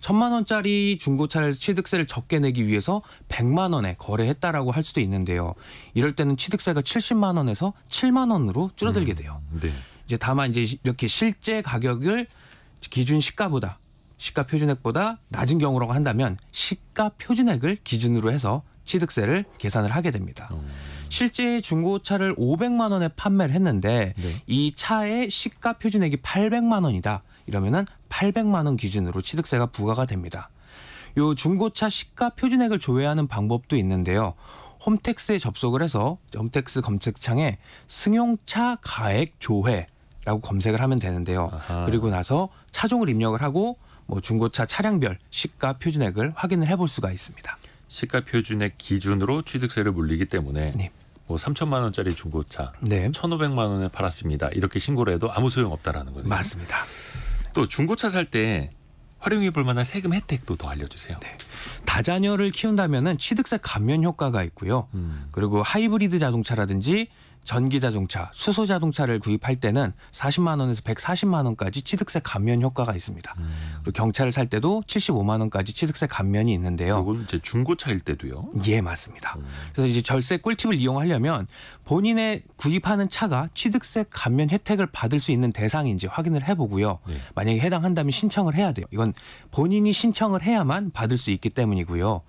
1,000만 원짜리 중고차를 취득세를 적게 내기 위해서 100만 원에 거래했다라고 할 수도 있는데요. 이럴 때는 취득세가 70만 원에서 7만 원으로 줄어들게 돼요. 네. 이제 다만 이제 이렇게 실제 가격을 기준 시가 표준액보다 낮은 경우라고 한다면 시가 표준액을 기준으로 해서 취득세를 계산을 하게 됩니다. 실제 중고차를 500만 원에 판매를 했는데 네. 이 차의 시가 표준액이 800만 원이다. 이러면은 800만 원 기준으로 취득세가 부과가 됩니다. 요 중고차 시가 표준액을 조회하는 방법도 있는데요. 홈택스에 접속을 해서 홈택스 검색창에 승용차 가액 조회라고 검색을 하면 되는데요. 아하. 그리고 나서 차종을 입력을 하고 중고차 차량별 시가 표준액을 확인을 해볼 수가 있습니다. 시가 표준액 기준으로 취득세를 물리기 때문에 네. 뭐 3천만 원짜리 중고차 네, 1,500만 원에 팔았습니다. 이렇게 신고를 해도 아무 소용없다라는 거죠. 맞습니다. 또 중고차 살 때 활용해 볼 만한 세금 혜택도 더 알려주세요. 네. 다자녀를 키운다면은 취득세 감면 효과가 있고요. 그리고 하이브리드 자동차라든지 전기 자동차, 수소 자동차를 구입할 때는 40만 원에서 140만 원까지 취득세 감면 효과가 있습니다. 그리고 경차를 살 때도 75만 원까지 취득세 감면이 있는데요. 이건 이제 중고차일 때도요. 예, 맞습니다. 그래서 이제 절세 꿀팁을 이용하려면 본인의 구입하는 차가 취득세 감면 혜택을 받을 수 있는 대상인지 확인을 해보고요. 네. 만약에 해당한다면 신청을 해야 돼요. 이건 본인이 신청을 해야만 받을 수 있기 때문이고요.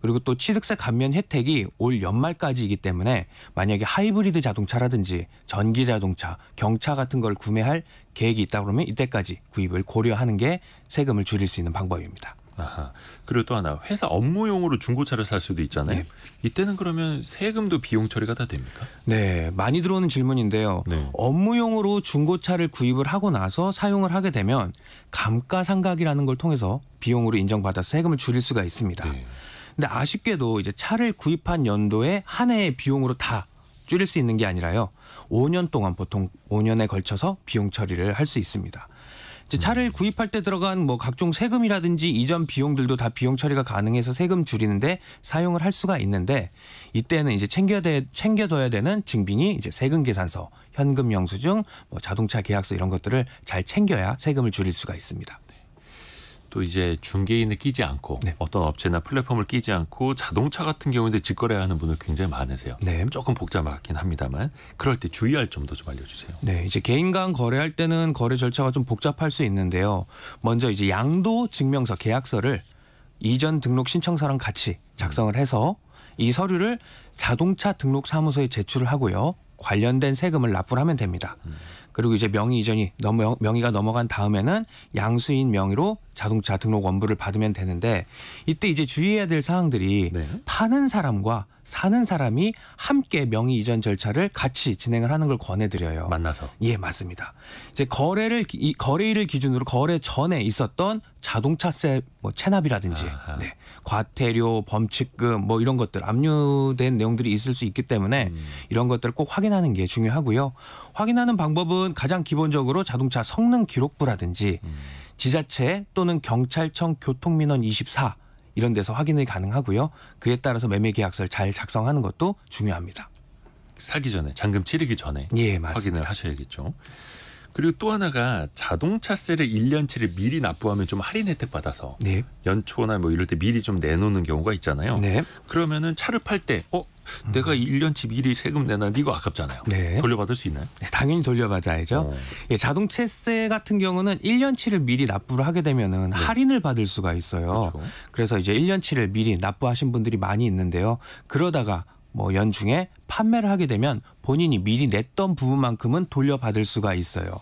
그리고 또 취득세 감면 혜택이 올 연말까지이기 때문에 만약에 하이브리드 자동차라든지 전기 자동차, 경차 같은 걸 구매할 계획이 있다 그러면 이때까지 구입을 고려하는 게 세금을 줄일 수 있는 방법입니다. 아하. 그리고 또 하나 회사 업무용으로 중고차를 살 수도 있잖아요. 네. 이때는 그러면 세금도 비용 처리가 다 됩니까? 네, 많이 들어오는 질문인데요. 네. 업무용으로 중고차를 구입을 하고 나서 사용을 하게 되면 감가상각이라는 걸 통해서 비용으로 인정받아서 세금을 줄일 수가 있습니다. 네. 근데 아쉽게도 이제 차를 구입한 연도에 한 해의 비용으로 다 줄일 수 있는 게 아니라요. 5년 동안 보통 5년에 걸쳐서 비용 처리를 할 수 있습니다. 이제 차를 구입할 때 들어간 각종 세금이라든지 이전 비용들도 다 비용 처리가 가능해서 세금 줄이는데 사용을 할 수가 있는데 이때는 이제 챙겨둬야 되는 증빙이 이제 세금 계산서 현금 영수증, 뭐 자동차 계약서 이런 것들을 잘 챙겨야 세금을 줄일 수가 있습니다. 또 이제 중개인을 끼지 않고 네. 어떤 업체나 플랫폼을 끼지 않고 자동차 같은 경우인데 직거래하는 분들 굉장히 많으세요. 네. 조금 복잡하긴 합니다만 그럴 때 주의할 점도 좀 알려주세요. 네, 이제 개인 간 거래할 때는 거래 절차가 좀 복잡할 수 있는데요. 먼저 이제 양도 증명서, 계약서를 이전 등록 신청서랑 같이 작성을 해서 이 서류를 자동차 등록 사무소에 제출을 하고요. 관련된 세금을 납부를 하면 됩니다. 그리고 이제 명의 이전이 명의가 넘어간 다음에는 양수인 명의로 자동차 등록 원부를 받으면 되는데 이때 이제 주의해야 될 사항들이 네. 파는 사람과 사는 사람이 함께 명의 이전 절차를 같이 진행을 하는 걸 권해드려요. 만나서. 예, 맞습니다. 이제 거래일을 기준으로 거래 전에 있었던 자동차세 뭐 체납이라든지 네, 과태료, 범칙금 뭐 이런 것들 압류된 내용들이 있을 수 있기 때문에 이런 것들을 꼭 확인하는 게 중요하고요. 확인하는 방법은 가장 기본적으로 자동차 성능 기록부라든지 지자체 또는 경찰청 교통민원 24 이런 데서 확인이 가능하고요. 그에 따라서 매매 계약서를 잘 작성하는 것도 중요합니다. 사기 전에 잔금 치르기 전에 예, 맞습니다. 확인을 하셔야겠죠. 그리고 또 하나가 자동차세를 1년치를 미리 납부하면 좀 할인 혜택 받아서 네. 연초나 뭐 이럴 때 미리 좀 내놓는 경우가 있잖아요. 네. 그러면은 차를 팔 때 내가 1년치 미리 세금 내놨는데 이거 아깝잖아요. 네. 돌려받을 수 있나요? 네, 당연히 돌려받아야죠. 예, 자동차세 같은 경우는 1년치를 미리 납부를 하게 되면은 할인을 받을 수가 있어요. 그렇죠. 그래서 이제 1년치를 미리 납부하신 분들이 많이 있는데요. 그러다가 뭐 연중에 판매를 하게 되면 본인이 미리 냈던 부분만큼은 돌려받을 수가 있어요.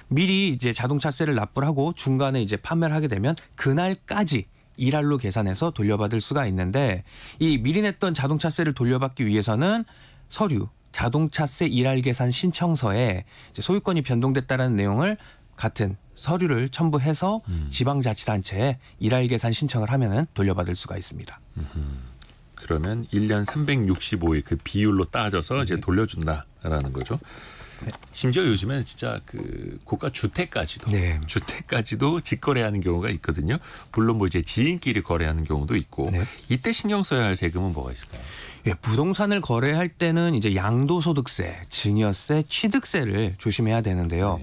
미리 이제 자동차세를 납부를 하고 중간에 이제 판매를 하게 되면 그날까지 일할로 계산해서 돌려받을 수가 있는데 이 미리 냈던 자동차세를 돌려받기 위해서는 서류 자동차세 일할 계산 신청서에 이제 소유권이 변동됐다는 내용을 같은 서류를 첨부해서 지방자치단체에 일할 계산 신청을 하면은 돌려받을 수가 있습니다. 그러면 1년 365일 그 비율로 따져서 이제 돌려준다라는 거죠. 네. 심지어 요즘에는 진짜 그 고가 주택까지도 네. 주택까지도 직거래하는 경우가 있거든요. 물론 뭐 이제 지인끼리 거래하는 경우도 있고 네. 이때 신경 써야 할 세금은 뭐가 있을까요? 예, 부동산을 거래할 때는 이제 양도소득세, 증여세, 취득세를 조심해야 되는데요.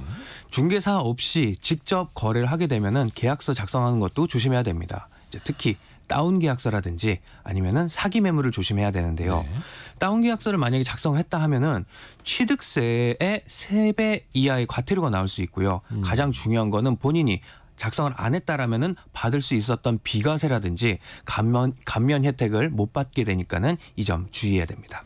중개사 없이 직접 거래를 하게 되면은 계약서 작성하는 것도 조심해야 됩니다. 이제 특히 다운 계약서라든지 아니면은 사기 매물을 조심해야 되는데요. 네. 다운 계약서를 만약에 작성을 했다 하면은 취득세의 3배 이하의 과태료가 나올 수 있고요. 가장 중요한 거는 본인이 작성을 안 했다라면은 받을 수 있었던 비과세라든지 감면 혜택을 못 받게 되니까는 이 점 주의해야 됩니다.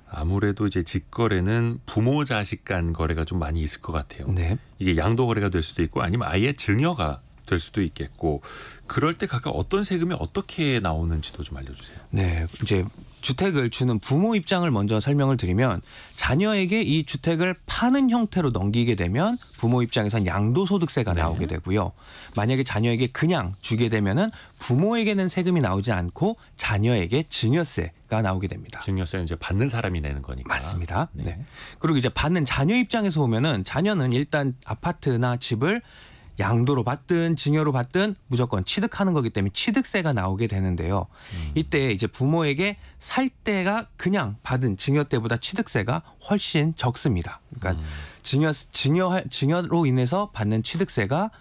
아무래도 이제 직거래는 부모 자식 간 거래가 좀 많이 있을 것 같아요. 네. 이게 양도 거래가 될 수도 있고 아니면 아예 증여가 될 수도 있겠고 그럴 때 각각 어떤 세금이 어떻게 나오는지도 좀 알려주세요. 네, 이제 주택을 주는 부모 입장을 먼저 설명을 드리면 자녀에게 이 주택을 파는 형태로 넘기게 되면 부모 입장에선 양도소득세가 네. 나오게 되고요. 만약에 자녀에게 그냥 주게 되면은 부모에게는 세금이 나오지 않고 자녀에게 증여세가 나오게 됩니다. 증여세는 이제 받는 사람이 내는 거니까. 맞습니다. 네. 네. 그리고 이제 받는 자녀 입장에서 보면은 자녀는 일단 아파트나 집을 양도로 받든 증여로 받든 무조건 취득하는 거기 때문에 취득세가 나오게 되는데요. 이때 이제 부모에게 살 때가 그냥 받은 증여 때보다 취득세가 훨씬 적습니다. 그러니까 증여로 인해서 받는 취득세가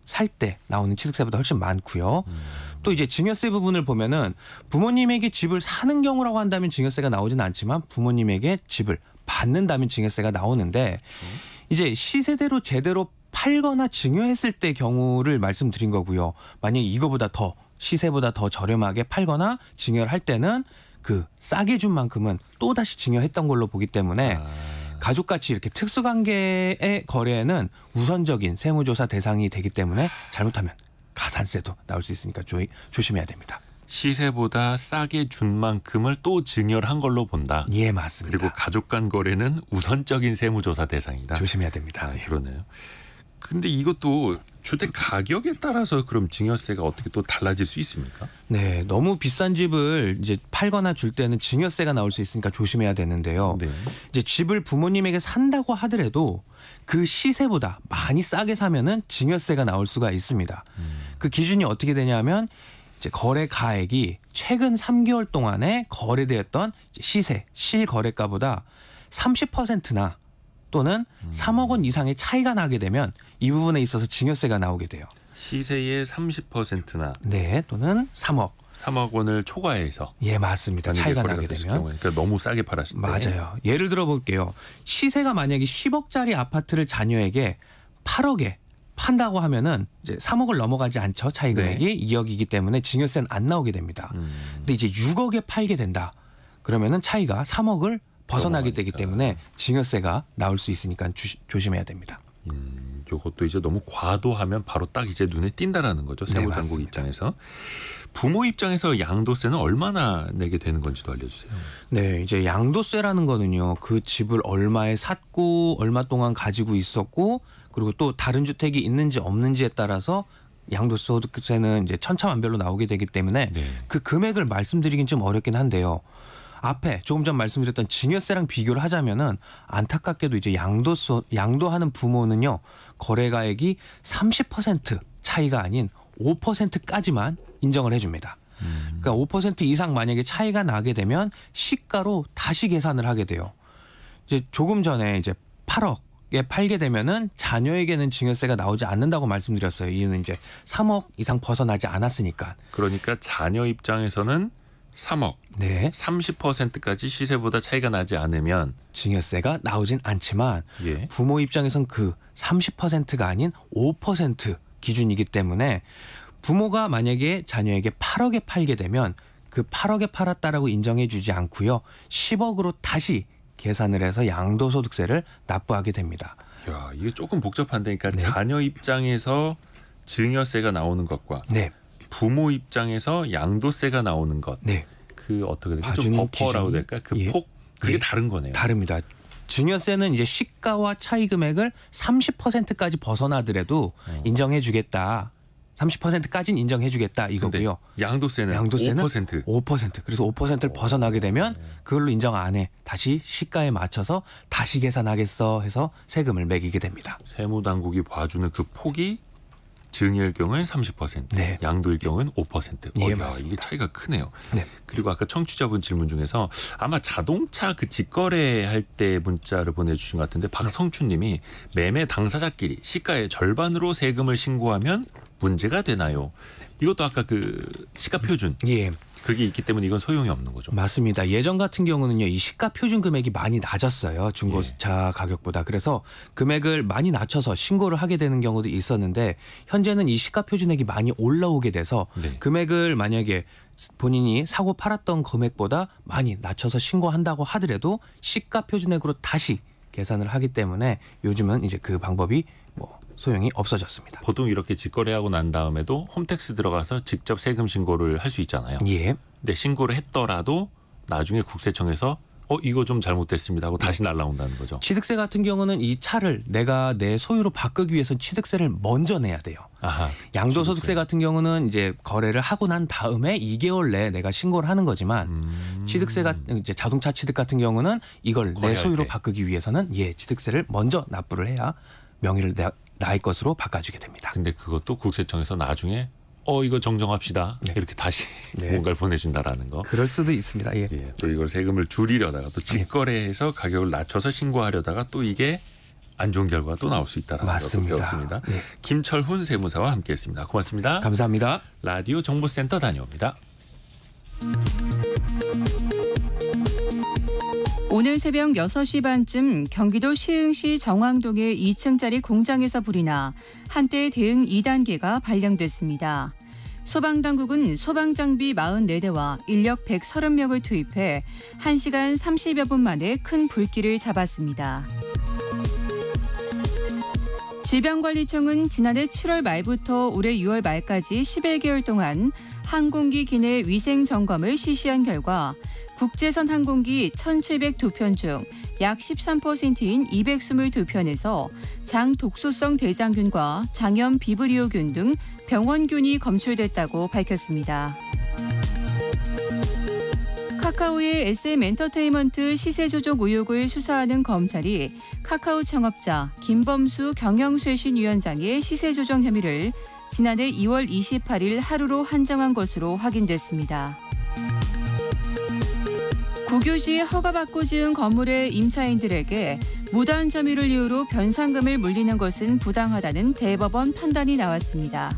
살 때 나오는 취득세보다 훨씬 많고요. 또 이제 증여세 부분을 보면은 부모님에게 집을 사는 경우라고 한다면 증여세가 나오지는 않지만 부모님에게 집을 받는다면 증여세가 나오는데 이제 시세대로 제대로 팔거나 증여했을 때 경우를 말씀드린 거고요. 만약에 이거보다 더 시세보다 더 저렴하게 팔거나 증여를 할 때는 그 싸게 준 만큼은 또다시 증여했던 걸로 보기 때문에 가족같이 이렇게 특수관계의 거래에는 우선적인 세무조사 대상이 되기 때문에 잘못하면 가산세도 나올 수 있으니까 조심해야 됩니다. 시세보다 싸게 준 만큼을 또 증여를 한 걸로 본다. 예, 맞습니다. 그리고 가족 간 거래는 우선적인 세무조사 대상이다. 조심해야 됩니다. 아, 그러네요. 근데 이것도 주택 가격에 따라서 그럼 증여세가 어떻게 또 달라질 수 있습니까? 네, 너무 비싼 집을 이제 팔거나 줄 때는 증여세가 나올 수 있으니까 조심해야 되는데요. 네. 이제 집을 부모님에게 산다고 하더라도 그 시세보다 많이 싸게 사면은 증여세가 나올 수가 있습니다. 그 기준이 어떻게 되냐면 이제 거래 가액이 최근 3개월 동안에 거래되었던 시세, 실거래가보다 30%나 또는 3억 원 이상의 차이가 나게 되면 이 부분에 있어서 증여세가 나오게 돼요. 시세의 30%나 네, 또는 3억 원을 초과해서 예, 맞습니다. 차이가 나게 되면 그러니까 너무 싸게 팔았을 때 맞아요. 예를 들어 볼게요. 시세가 만약에 10억짜리 아파트를 자녀에게 8억에 판다고 하면은 이제 3억을 넘어가지 않죠. 차이 금액이 네. 2억이기 때문에 증여세는 안 나오게 됩니다. 근데 이제 6억에 팔게 된다. 그러면은 차이가 3억을 벗어나게 되기 넘어가니까. 때문에 증여세가 나올 수 있으니까 조심해야 됩니다. 이것도 이제 너무 과도하면 바로 딱 이제 눈에 띈다라는 거죠. 네, 세무당국 맞습니다. 입장에서. 부모 입장에서 양도세는 얼마나 내게 되는 건지도 알려주세요. 네, 이제 양도세라는 거는요. 그 집을 얼마에 샀고 얼마 동안 가지고 있었고 그리고 또 다른 주택이 있는지 없는지에 따라서 양도소득세는 이제 천차만별로 나오게 되기 때문에 네. 그 금액을 말씀드리긴 좀 어렵긴 한데요. 앞에 조금 전 말씀드렸던 증여세랑 비교를 하자면은 안타깝게도 이제 양도하는 부모는요. 거래가액이 30% 차이가 아닌 5%까지만 인정을 해줍니다. 그러니까 5% 이상 만약에 차이가 나게 되면 시가로 다시 계산을 하게 돼요. 이제 조금 전에 이제 8억에 팔게 되면은 자녀에게는 증여세가 나오지 않는다고 말씀드렸어요. 이유는 이제 3억 이상 벗어나지 않았으니까. 그러니까 자녀 입장에서는 3억, 네, 30%까지 시세보다 차이가 나지 않으면 증여세가 나오진 않지만 예. 부모 입장에선 그 30%가 아닌 5% 기준이기 때문에 부모가 만약에 자녀에게 8억에 팔게 되면 그 8억에 팔았다라고 인정해 주지 않고요. 10억으로 다시 계산을 해서 양도소득세를 납부하게 됩니다. 야, 이게 조금 복잡한데 그러니까 네. 자녀 입장에서 증여세가 나오는 것과 네, 부모 입장에서 양도세가 나오는 것. 네, 그 어떻게 될까? 봐주는 좀 버퍼라고 기준이? 될까? 그 예. 폭 그게 예. 다른 거네요. 다릅니다. 증여세는 이제 시가와 차이 금액을 30%까지 벗어나더라도 인정해주겠다. 30%까지는 인정해주겠다 이거고요. 양도세는 5%. 5%. 그래서 5%를 벗어나게 되면 그걸로 인정 안 해. 다시 시가에 맞춰서 다시 계산하겠어 해서 세금을 매기게 됩니다. 세무당국이 봐주는 그 폭이 증여일 경우엔 30%, 네. 양도일 경우엔 5%. 예, 야, 맞습니다. 이게 차이가 크네요. 네. 그리고 아까 청취자분 질문 중에서 아마 자동차 그 직거래할 때 문자를 보내주신 것 같은데 박성춘님이 매매 당사자끼리 시가의 절반으로 세금을 신고하면 문제가 되나요? 이것도 아까 그 시가 표준 예. 그게 있기 때문에 이건 소용이 없는 거죠. 맞습니다. 예전 같은 경우는요, 이 시가 표준 금액이 많이 낮았어요. 중고차 가격보다. 그래서 금액을 많이 낮춰서 신고를 하게 되는 경우도 있었는데 현재는 이 시가 표준액이 많이 올라오게 돼서 네. 금액을 만약에 본인이 사고 팔았던 금액보다 많이 낮춰서 신고한다고 하더라도 시가 표준액으로 다시 계산을 하기 때문에 요즘은 이제 그 방법이 뭐 소용이 없어졌습니다. 보통 이렇게 직거래하고 난 다음에도 홈택스 들어가서 직접 세금 신고를 할 수 있잖아요. 예. 근데 신고를 했더라도 나중에 국세청에서 이거 좀 잘못됐습니다 하고 다시 날라온다는 거죠. 취득세 같은 경우는 이 차를 내가 내 소유로 바꾸기 위해서 취득세를 먼저 내야 돼요. 아하. 양도소득세 같은 경우는 이제 거래를 하고 난 다음에 2개월 내에 내가 신고를 하는 거지만 취득세가 이제 자동차 취득 같은 경우는 이걸 내 거래할 소유로 때. 바꾸기 위해서는 취득세를 먼저 납부를 해야 명의를 나의 것으로 바꿔주게 됩니다. 근데 그것도 국세청에서 나중에 이거 정정합시다. 네. 이렇게 다시 네. 뭔가를 보내준다라는 거. 그럴 수도 있습니다. 예. 예, 또 이걸 세금을 줄이려다가 또 직거래해서 가격을 낮춰서 신고하려다가 또 이게 안 좋은 결과가 또 나올 수 있다라는 것도 맞습니다. 배웠습니다. 네. 김철훈 세무사와 함께했습니다. 고맙습니다. 감사합니다. 라디오 정보센터 다녀옵니다. 오늘 새벽 6시 반쯤 경기도 시흥시 정왕동의 2층짜리 공장에서 불이 나 한때 대응 2단계가 발령됐습니다. 소방당국은 소방장비 44대와 인력 130명을 투입해 1시간 30여 분 만에 큰 불길을 잡았습니다. 질병관리청은 지난해 7월 말부터 올해 6월 말까지 11개월 동안 항공기 기내 위생 점검을 실시한 결과 국제선 항공기 1,702편 중 약 13%인 222편에서 장 독소성 대장균과 장염 비브리오균 등 병원균이 검출됐다고 밝혔습니다. 카카오의 SM엔터테인먼트 시세 조작 의혹을 수사하는 검찰이 카카오 창업자 김범수 경영쇄신위원장의 시세 조정 혐의를 지난해 2월 28일 하루로 한정한 것으로 확인됐습니다. 국유지에 허가받고 지은 건물의 임차인들에게 무단 점유를 이유로 변상금을 물리는 것은 부당하다는 대법원 판단이 나왔습니다.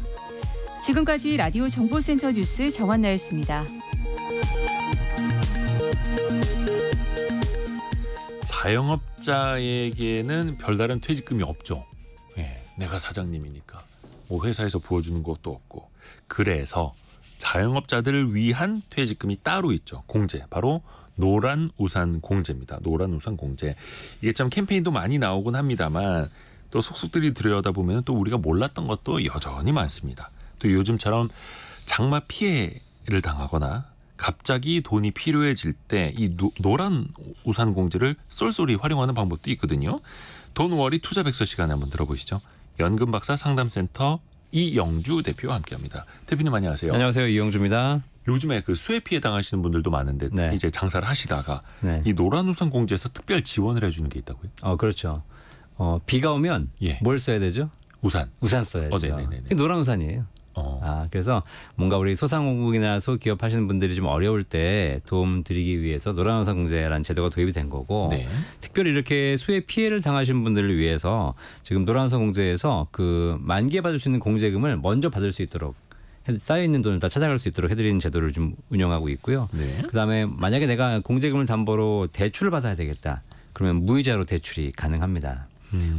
지금까지 라디오 정보센터 뉴스 정한나였습니다. 자영업자에게는 별다른 퇴직금이 없죠. 예, 내가 사장님이니까 뭐 회사에서 부어주는 것도 없고. 그래서 자영업자들을 위한 퇴직금이 따로 있죠. 공제, 바로 노란 우산 공제입니다. 노란 우산 공제. 이게 참 캠페인도 많이 나오곤 합니다만 또 속속들이 들여다보면 또 우리가 몰랐던 것도 여전히 많습니다. 또 요즘처럼 장마 피해를 당하거나 갑자기 돈이 필요해질 때 이 노란 우산 공제를 쏠쏠히 활용하는 방법도 있거든요. 돈워리 투자백서 시간에 한번 들어보시죠. 연금박사 상담센터 이영주 대표와 함께합니다. 대표님 안녕하세요. 안녕하세요. 이영주입니다. 요즘에 그 수해 피해 당하시는 분들도 많은데 특히 네. 이제 장사를 하시다가 네. 이 노란 우산 공제에서 특별 지원을 해주는 게 있다고요? 그렇죠. 비가 오면 예. 뭘 써야 되죠? 우산. 우산 써야죠. 네네네네. 이게 노란 우산이에요. 그래서 뭔가 우리 소상공인이나 소기업 하시는 분들이 좀 어려울 때 도움 드리기 위해서 노란 우산 공제라는 제도가 도입이 된 거고 네. 특별히 이렇게 수해 피해를 당하신 분들을 위해서 지금 노란 우산 공제에서 그 만기에 받을 수 있는 공제금을 먼저 받을 수 있도록 쌓여 있는 돈을 다 찾아갈 수 있도록 해드리는 제도를 좀 운영하고 있고요. 네. 그다음에 만약에 내가 공제금을 담보로 대출을 받아야 되겠다. 그러면 무이자로 대출이 가능합니다.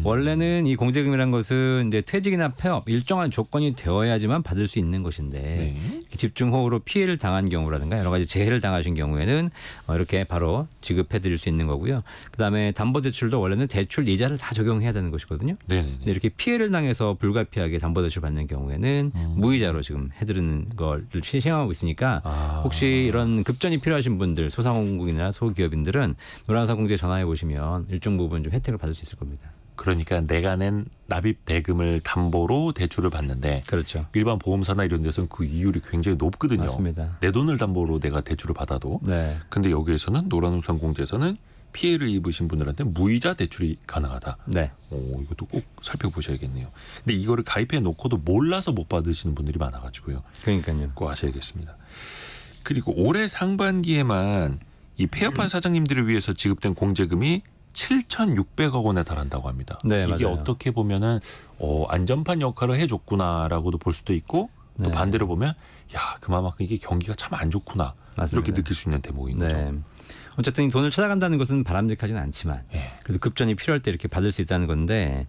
원래는 이 공제금이란 것은 이제 퇴직이나 폐업 일정한 조건이 되어야지만 받을 수 있는 것인데 네. 집중호우로 피해를 당한 경우라든가 여러 가지 재해를 당하신 경우에는 이렇게 바로 지급해드릴 수 있는 거고요. 그다음에 담보대출도 원래는 대출 이자를 다 적용해야 되는 것이거든요. 네네네. 근데 이렇게 피해를 당해서 불가피하게 담보대출 받는 경우에는 무이자로 지금 해드리는 걸 시행하고 있으니까 혹시 이런 급전이 필요하신 분들 소상공인이나 소기업인들은 노란우산 공제 전화해 보시면 일정 부분 좀 혜택을 받을 수 있을 겁니다. 그러니까 내가 낸 납입 대금을 담보로 대출을 받는데 그렇죠. 일반 보험사나 이런 데서는 그 이율이 굉장히 높거든요. 맞습니다. 내 돈을 담보로 내가 대출을 받아도. 네. 근데 여기에서는 노란우산 공제에서는 피해를 입으신 분들한테 무이자 대출이 가능하다. 네. 이것도 꼭 살펴보셔야겠네요. 근데 이거를 가입해 놓고도 몰라서 못 받으시는 분들이 많아가지고요. 그러니까요. 꼭 아셔야겠습니다. 그리고 올해 상반기에만 이 폐업한 사장님들을 위해서 지급된 공제금이 7,600억 원에 달한다고 합니다. 네, 이게 맞아요. 어떻게 보면은 안전판 역할을 해줬구나라고도 볼 수도 있고 또 네. 반대로 보면 그만큼 이게 경기가 참 안 좋구나 맞습니다. 이렇게 느낄 수 있는 대목인 거죠. 네. 어쨌든 이 돈을 찾아간다는 것은 바람직하지는 않지만 네. 그래도 급전이 필요할 때 이렇게 받을 수 있다는 건데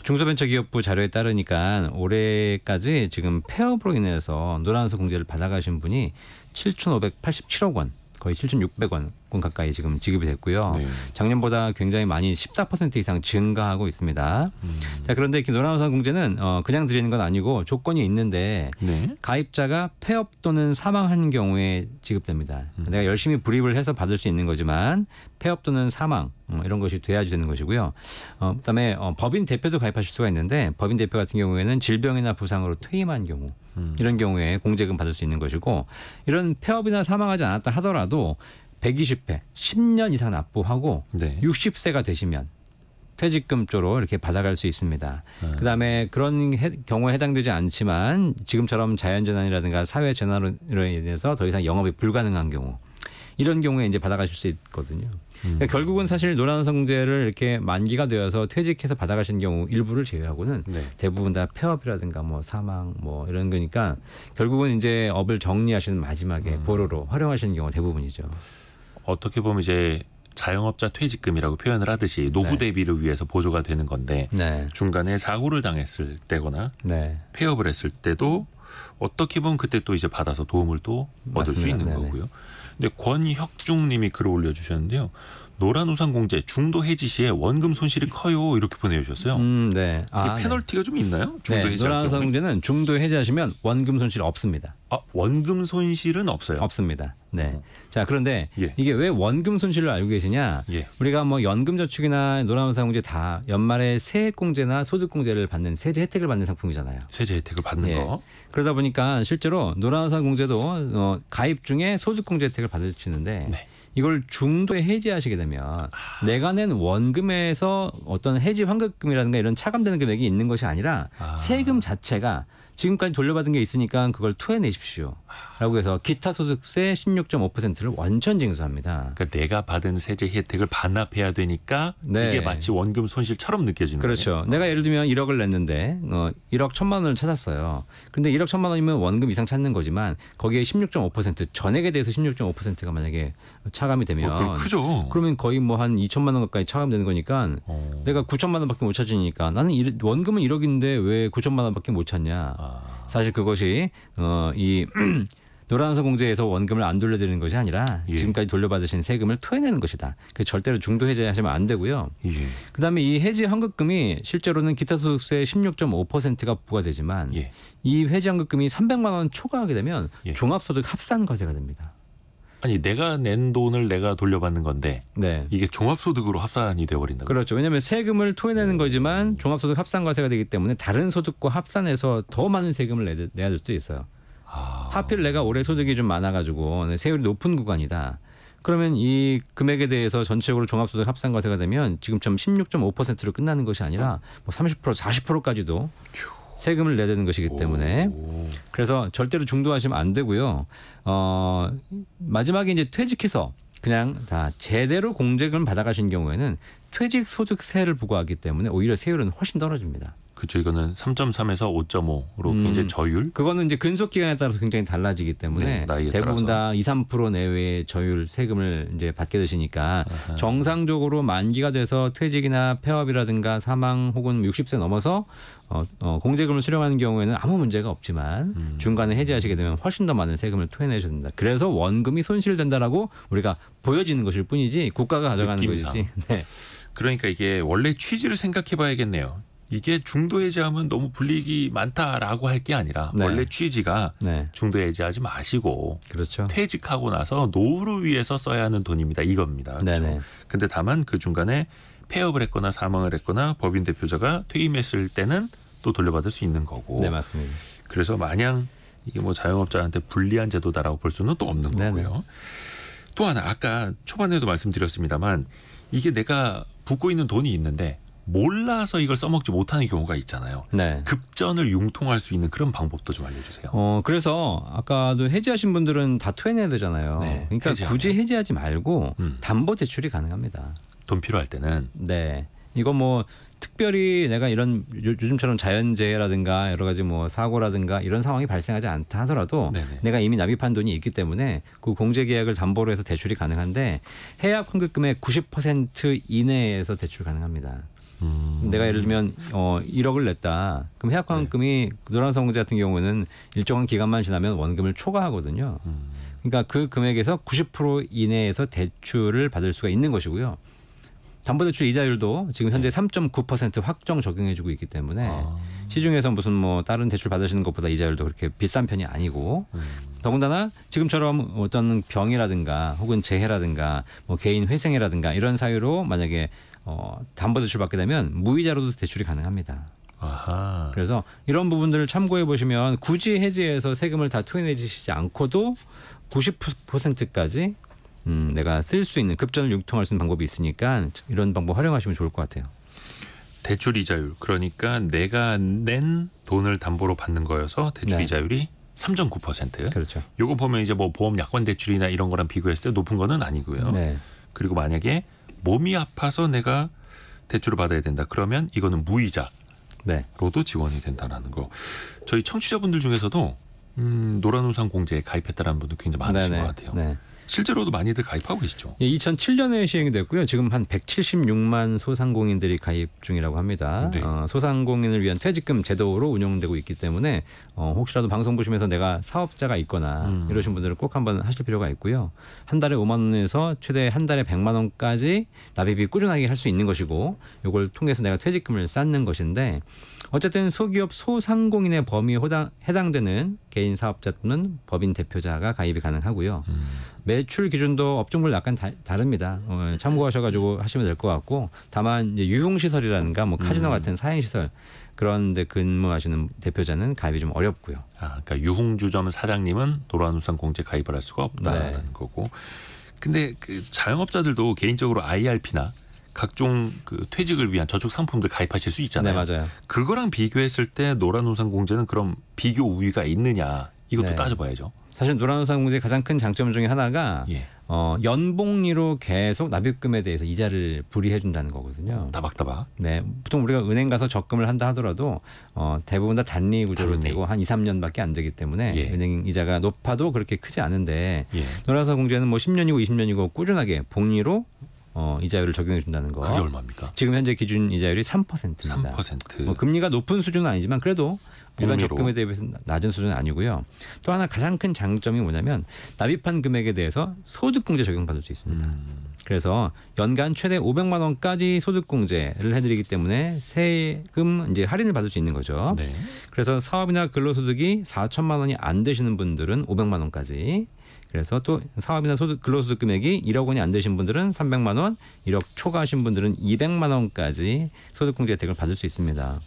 중소벤처기업부 자료에 따르니까 올해까지 지금 폐업으로 인해서 노란우산 공제를 받아가신 분이 7,587억 원. 거의 7,600원 가까이 지금 지급이 됐고요. 네. 작년보다 굉장히 많이 14% 이상 증가하고 있습니다. 자, 그런데 이렇게 노란우산 공제는 그냥 드리는 건 아니고 조건이 있는데 네. 가입자가 폐업 또는 사망한 경우에 지급됩니다. 내가 열심히 불입을 해서 받을 수 있는 거지만 폐업 또는 사망 이런 것이 돼야 되는 것이고요. 그다음에 법인 대표도 가입하실 수가 있는데 법인 대표 같은 경우에는 질병이나 부상으로 퇴임한 경우 이런 경우에 공제금 받을 수 있는 것이고 이런 폐업이나 사망하지 않았다 하더라도 120회 10년 이상 납부하고 네. 60세가 되시면 퇴직금 쪽으로 이렇게 받아갈 수 있습니다. 그다음에 그런 경우에 해당되지 않지만 지금처럼 자연재난이라든가 사회재난으로 인해서 더 이상 영업이 불가능한 경우 이런 경우에 이제 받아가실 수 있거든요. 그러니까 결국은 사실 노란우산 공제를 이렇게 만기가 되어서 퇴직해서 받아가신 경우 일부를 제외하고는 네. 대부분 다 폐업이라든가 뭐 사망 뭐 이런 거니까 결국은 이제 업을 정리하시는 마지막에 보루로 활용하시는 경우가 대부분이죠. 어떻게 보면 이제 자영업자 퇴직금이라고 표현을 하듯이 노후 대비를 위해서 보조가 되는 건데 네. 중간에 사고를 당했을 때거나 네. 폐업을 했을 때도 어떻게 보면 그때 또 이제 받아서 도움을 또 얻을 수 맞습니다. 있는 네네. 거고요. 근데 권혁중 님이 글을 올려주셨는데요. 노란우산 공제 중도 해지 시에 원금 손실이 커요 이렇게 보내주셨어요. 네. 이게 페널티가 좀 있나요? 중도 네. 해지할 노란우산 경우에? 공제는 중도 해지하시면 원금 손실 없습니다. 원금 손실은 없어요. 없습니다. 네. 자, 그런데 예. 이게 왜 원금 손실을 알고 계시냐? 예. 우리가 뭐 연금저축이나 노란우산 공제 다 연말에 세액공제나 소득공제를 받는 세제 혜택을 받는 상품이잖아요. 세제 혜택을 받는 예. 거. 그러다 보니까 실제로 노란우산 공제도 가입 중에 소득공제 혜택을 받을 수 있는데 네. 이걸 중도에 해지하시게 되면 내가 낸 원금에서 어떤 해지 환급금이라든가 이런 차감되는 금액이 있는 것이 아니라 세금 자체가 지금까지 돌려받은 게 있으니까 그걸 토해내십시오라고 해서 기타 소득세 16.5%를 완전 징수합니다. 그러니까 내가 받은 세제 혜택을 반납해야 되니까 네. 이게 마치 원금 손실처럼 느껴지는 그렇죠. 거예요. 내가 예를 들면 1억을 냈는데 1억 1천만 원을 찾았어요. 근데 1억 1천만 원이면 원금 이상 찾는 거지만 거기에 16.5% 전액에 대해서 16.5%가 만약에 차감이 되면 그럼 크죠. 그러면 거의 뭐 한 2천만 원 가까이 차감되는 거니까 내가 9천만 원밖에 못 찾으니까 나는 원금은 1억인데 왜 9천만 원밖에 못 찾냐. 사실 그것이 이 노란우산 공제에서 원금을 안 돌려드리는 것이 아니라 예. 지금까지 돌려받으신 세금을 토해내는 것이다. 절대로 중도 해제하시면 안 되고요. 예. 그다음에 이 해지 환급금이 실제로는 기타 소득세 16.5%가 부과되지만 예. 이 해지 환급금이 300만 원 초과하게 되면 예. 종합소득 합산과세가 됩니다. 아니 내가 낸 돈을 내가 돌려받는 건데 네. 이게 종합소득으로 합산이 되어버린다고요? 그렇죠. 왜냐하면 세금을 토해내는 거지만 종합소득 합산과세가 되기 때문에 다른 소득과 합산해서 더 많은 세금을 내야 될 수도 있어요. 하필 내가 올해 소득이 좀 많아가지고 세율이 높은 구간이다. 그러면 이 금액에 대해서 전체적으로 종합소득 합산과세가 되면 지금처럼 16.5%로 끝나는 것이 아니라 뭐 30%, 40%까지도 세금을 내야 되는 것이기 때문에 그래서 절대로 중도하시면 안 되고요. 마지막에 이제 퇴직해서 그냥 다 제대로 공제금을 받아가신 경우에는 퇴직소득세를 부과하기 때문에 오히려 세율은 훨씬 떨어집니다. 그렇죠. 이거는 3.3에서 5.5로 굉장히 저율. 그거는 이제 근속 기간에 따라서 굉장히 달라지기 때문에 네, 나이에 대부분 따라서. 다 2, 3% 내외의 저율 세금을 이제 받게 되시니까 정상적으로 만기가 돼서 퇴직이나 폐업이라든가 사망 혹은 60세 넘어서 공제금을 수령하는 경우에는 아무 문제가 없지만 중간에 해지하시게 되면 훨씬 더 많은 세금을 토해내셔야 된다. 그래서 원금이 손실된다라고 우리가 보여지는 것일 뿐이지 국가가 가져가는 느낌상. 것이지. 네. 그러니까 이게 원래 취지를 생각해봐야겠네요. 이게 중도 해지하면 너무 불이익이 많다라고 할 게 아니라 네. 원래 취지가 네. 중도 해지하지 마시고 그렇죠. 퇴직하고 나서 노후를 위해서 써야 하는 돈입니다. 이겁니다. 그렇죠? 네네. 근데 다만 그 중간에 폐업을 했거나 사망을 했거나 법인 대표자가 퇴임했을 때는 또 돌려받을 수 있는 거고. 네, 맞습니다. 그래서 마냥 이게 뭐 자영업자한테 불리한 제도다라고 볼 수는 또 없는 네네. 거고요. 또 하나 아까 초반에도 말씀드렸습니다만 이게 내가 붓고 있는 돈이 있는데 몰라서 이걸 써먹지 못하는 경우가 있잖아요. 네. 급전을 융통할 수 있는 그런 방법도 좀 알려주세요. 그래서 아까도 해지하신 분들은 다 토해내야 되잖아요. 네, 그러니까 해지하면. 굳이 해지하지 말고 음. 담보 대출이 가능합니다. 돈 필요할 때는 네. 이거 뭐 특별히 내가 이런 요즘처럼 자연재해라든가 여러 가지 뭐 사고라든가 이런 상황이 발생하지 않다 하더라도 네네. 내가 이미 납입한 돈이 있기 때문에 그 공제계약을 담보로 해서 대출이 가능한데 해약 환급금의 90% 이내에서 대출 가능합니다. 내가 예를 들면 1억을 냈다. 그럼 해약 환급금이 노란우산 공제 같은 경우는 일정한 기간만 지나면 원금을 초과하거든요. 그러니까 그 금액에서 90% 이내에서 대출을 받을 수가 있는 것이고요. 담보대출 이자율도 지금 현재 3.9% 확정 적용해주고 있기 때문에 시중에서 무슨 뭐 다른 대출 받으시는 것보다 이자율도 그렇게 비싼 편이 아니고 더군다나 지금처럼 어떤 병이라든가 혹은 재해라든가 뭐 개인 회생이라든가 이런 사유로 만약에 담보대출 받게 되면 무이자로도 대출이 가능합니다. 아하. 그래서 이런 부분들을 참고해 보시면 굳이 해지해서 세금을 다 토해내시지 않고도 90%까지 내가 쓸 수 있는 급전을 융통할 수 있는 방법이 있으니까 이런 방법 활용하시면 좋을 것 같아요. 대출 이자율 그러니까 내가 낸 돈을 담보로 받는 거여서 대출 네. 이자율이 3.9%. 그렇죠. 요거 보면 이제 뭐 보험 약관 대출이나 이런 거랑 비교했을 때 높은 거는 아니고요. 네. 그리고 만약에 몸이 아파서 내가 대출을 받아야 된다. 그러면 이거는 무이자로도 네. 지원이 된다라는 거. 저희 청취자분들 중에서도 노란우산 공제에 가입했다라는 분도 굉장히 많으신 네네. 것 같아요. 네. 실제로도 많이들 가입하고 계시죠. 2007년에 시행이 됐고요. 지금 한 176만 소상공인들이 가입 중이라고 합니다. 네. 소상공인을 위한 퇴직금 제도로 운영되고 있기 때문에 혹시라도 방송 보시면서 내가 사업자가 있거나 이러신 분들은 꼭 한번 하실 필요가 있고요. 한 달에 5만 원에서 최대 한 달에 100만 원까지 납입이 꾸준하게 할 수 있는 것이고 이걸 통해서 내가 퇴직금을 쌓는 것인데 어쨌든 소기업 소상공인의 범위에 해당되는 개인 사업자 또는 법인 대표자가 가입이 가능하고요. 매출 기준도 업종별 약간 다릅니다. 참고하셔가지고 하시면 될 것 같고 다만 이제 유흥시설이라든가 뭐 카지노 같은 사행시설 그런 데 근무하시는 대표자는 가입이 좀 어렵고요. 그러니까 유흥주점 사장님은 노란우산 공제 가입을 할 수가 없다는 네. 거고. 근데 그 자영업자들도 개인적으로 IRP나 각종 그 퇴직을 위한 저축 상품들 가입하실 수 있잖아요. 네, 맞아요. 그거랑 비교했을 때 노란우산공제는 그럼 비교 우위가 있느냐 이것도 네. 따져봐야죠. 사실 노란우산공제의 가장 큰 장점 중에 하나가 예. 연봉리로 계속 납입금에 대해서 이자를 불이해 준다는 거거든요. 따박따박. 네, 보통 우리가 은행 가서 적금을 한다 하더라도 대부분 다 단리 구조로 단리. 되고 한 2, 3년밖에 안 되기 때문에 예. 은행 이자가 높아도 그렇게 크지 않은데 예. 노란우산공제는 뭐 10년이고 20년이고 꾸준하게 복리로 이자율을 적용해 준다는 거. 그게 얼마입니까? 지금 현재 기준 이자율이 3%입니다. 3%. 뭐 금리가 높은 수준은 아니지만 그래도 일반 복리로. 적금에 대비해서 낮은 수준은 아니고요. 또 하나 가장 큰 장점이 뭐냐면 납입한 금액에 대해서 소득공제 적용받을 수 있습니다. 그래서 연간 최대 500만 원까지 소득공제를 해드리기 때문에 세금 이제 할인을 받을 수 있는 거죠. 네. 그래서 사업이나 근로소득이 4천만 원이 안 되시는 분들은 500만 원까지. 그래서 또 사업이나 근로소득 금액이 1억 원이 안 되신 분들은 300만 원, 1억 초과하신 분들은 200만 원까지 소득공제 혜택을 받을 수 있습니다.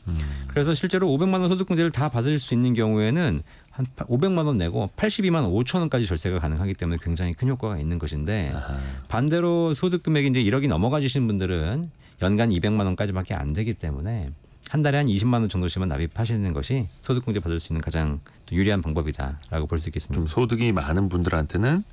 그래서 실제로 500만 원 소득공제를 다 받을 수 있는 경우에는 한 500만 원 내고 82만 5천 원까지 절세가 가능하기 때문에 굉장히 큰 효과가 있는 것인데 아하. 반대로 소득 금액이 이제 1억이 넘어가시는 분들은 연간 200만 원까지밖에 안 되기 때문에 한 달에 한 20만 원 정도씩만 납입하시는 것이 소득공제 받을 수 있는 가장 유리한 방법이다라고 볼 수 있겠습니다. 좀 소득이 많은 분들한테는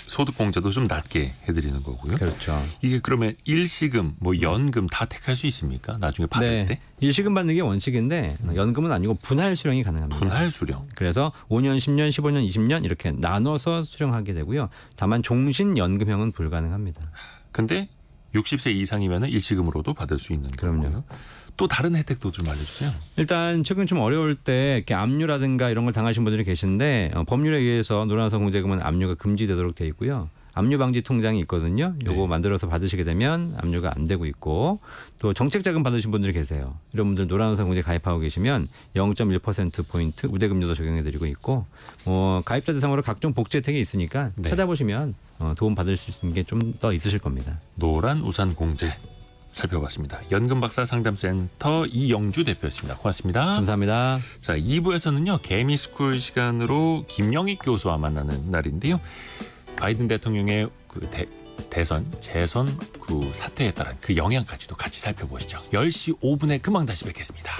소득공제도 좀 낮게 해드리는 거고요. 그렇죠. 이게 그러면 일시금, 뭐 연금 다 택할 수 있습니까? 나중에 받을 네, 때? 일시금 받는 게 원칙인데 연금은 아니고 분할 수령이 가능합니다. 분할 수령. 그래서 5년, 10년, 15년, 20년 이렇게 나눠서 수령하게 되고요. 다만 종신연금형은 불가능합니다. 근데 60세 이상이면 일시금으로도 받을 수 있는 그럼요. 거고요. 또 다른 혜택도 좀 알려주세요. 일단 최근 좀 어려울 때 이렇게 압류라든가 이런 걸 당하신 분들이 계신데 법률에 의해서 노란우산공제금은 압류가 금지되도록 돼 있고요. 압류 방지 통장이 있거든요. 요거 네. 만들어서 받으시게 되면 압류가 안 되고 있고 또 정책자금 받으신 분들이 계세요. 이런 분들 노란우산공제 가입하고 계시면 0.1%포인트 우대금리도 적용해드리고 있고 가입자 대상으로 각종 복지 혜택이 있으니까 네. 찾아보시면 도움 받을 수 있는 게 좀 더 있으실 겁니다. 노란우산공제 살펴봤습니다. 연금박사 상담센터 이영주 대표였습니다. 고맙습니다. 감사합니다. 자, 2부에서는요. 개미스쿨 시간으로 김영익 교수와 만나는 날인데요. 바이든 대통령의 그 대선, 재선 그 사태에 따른 그 영향까지도 같이 살펴보시죠. 10시 5분에 금방 다시 뵙겠습니다.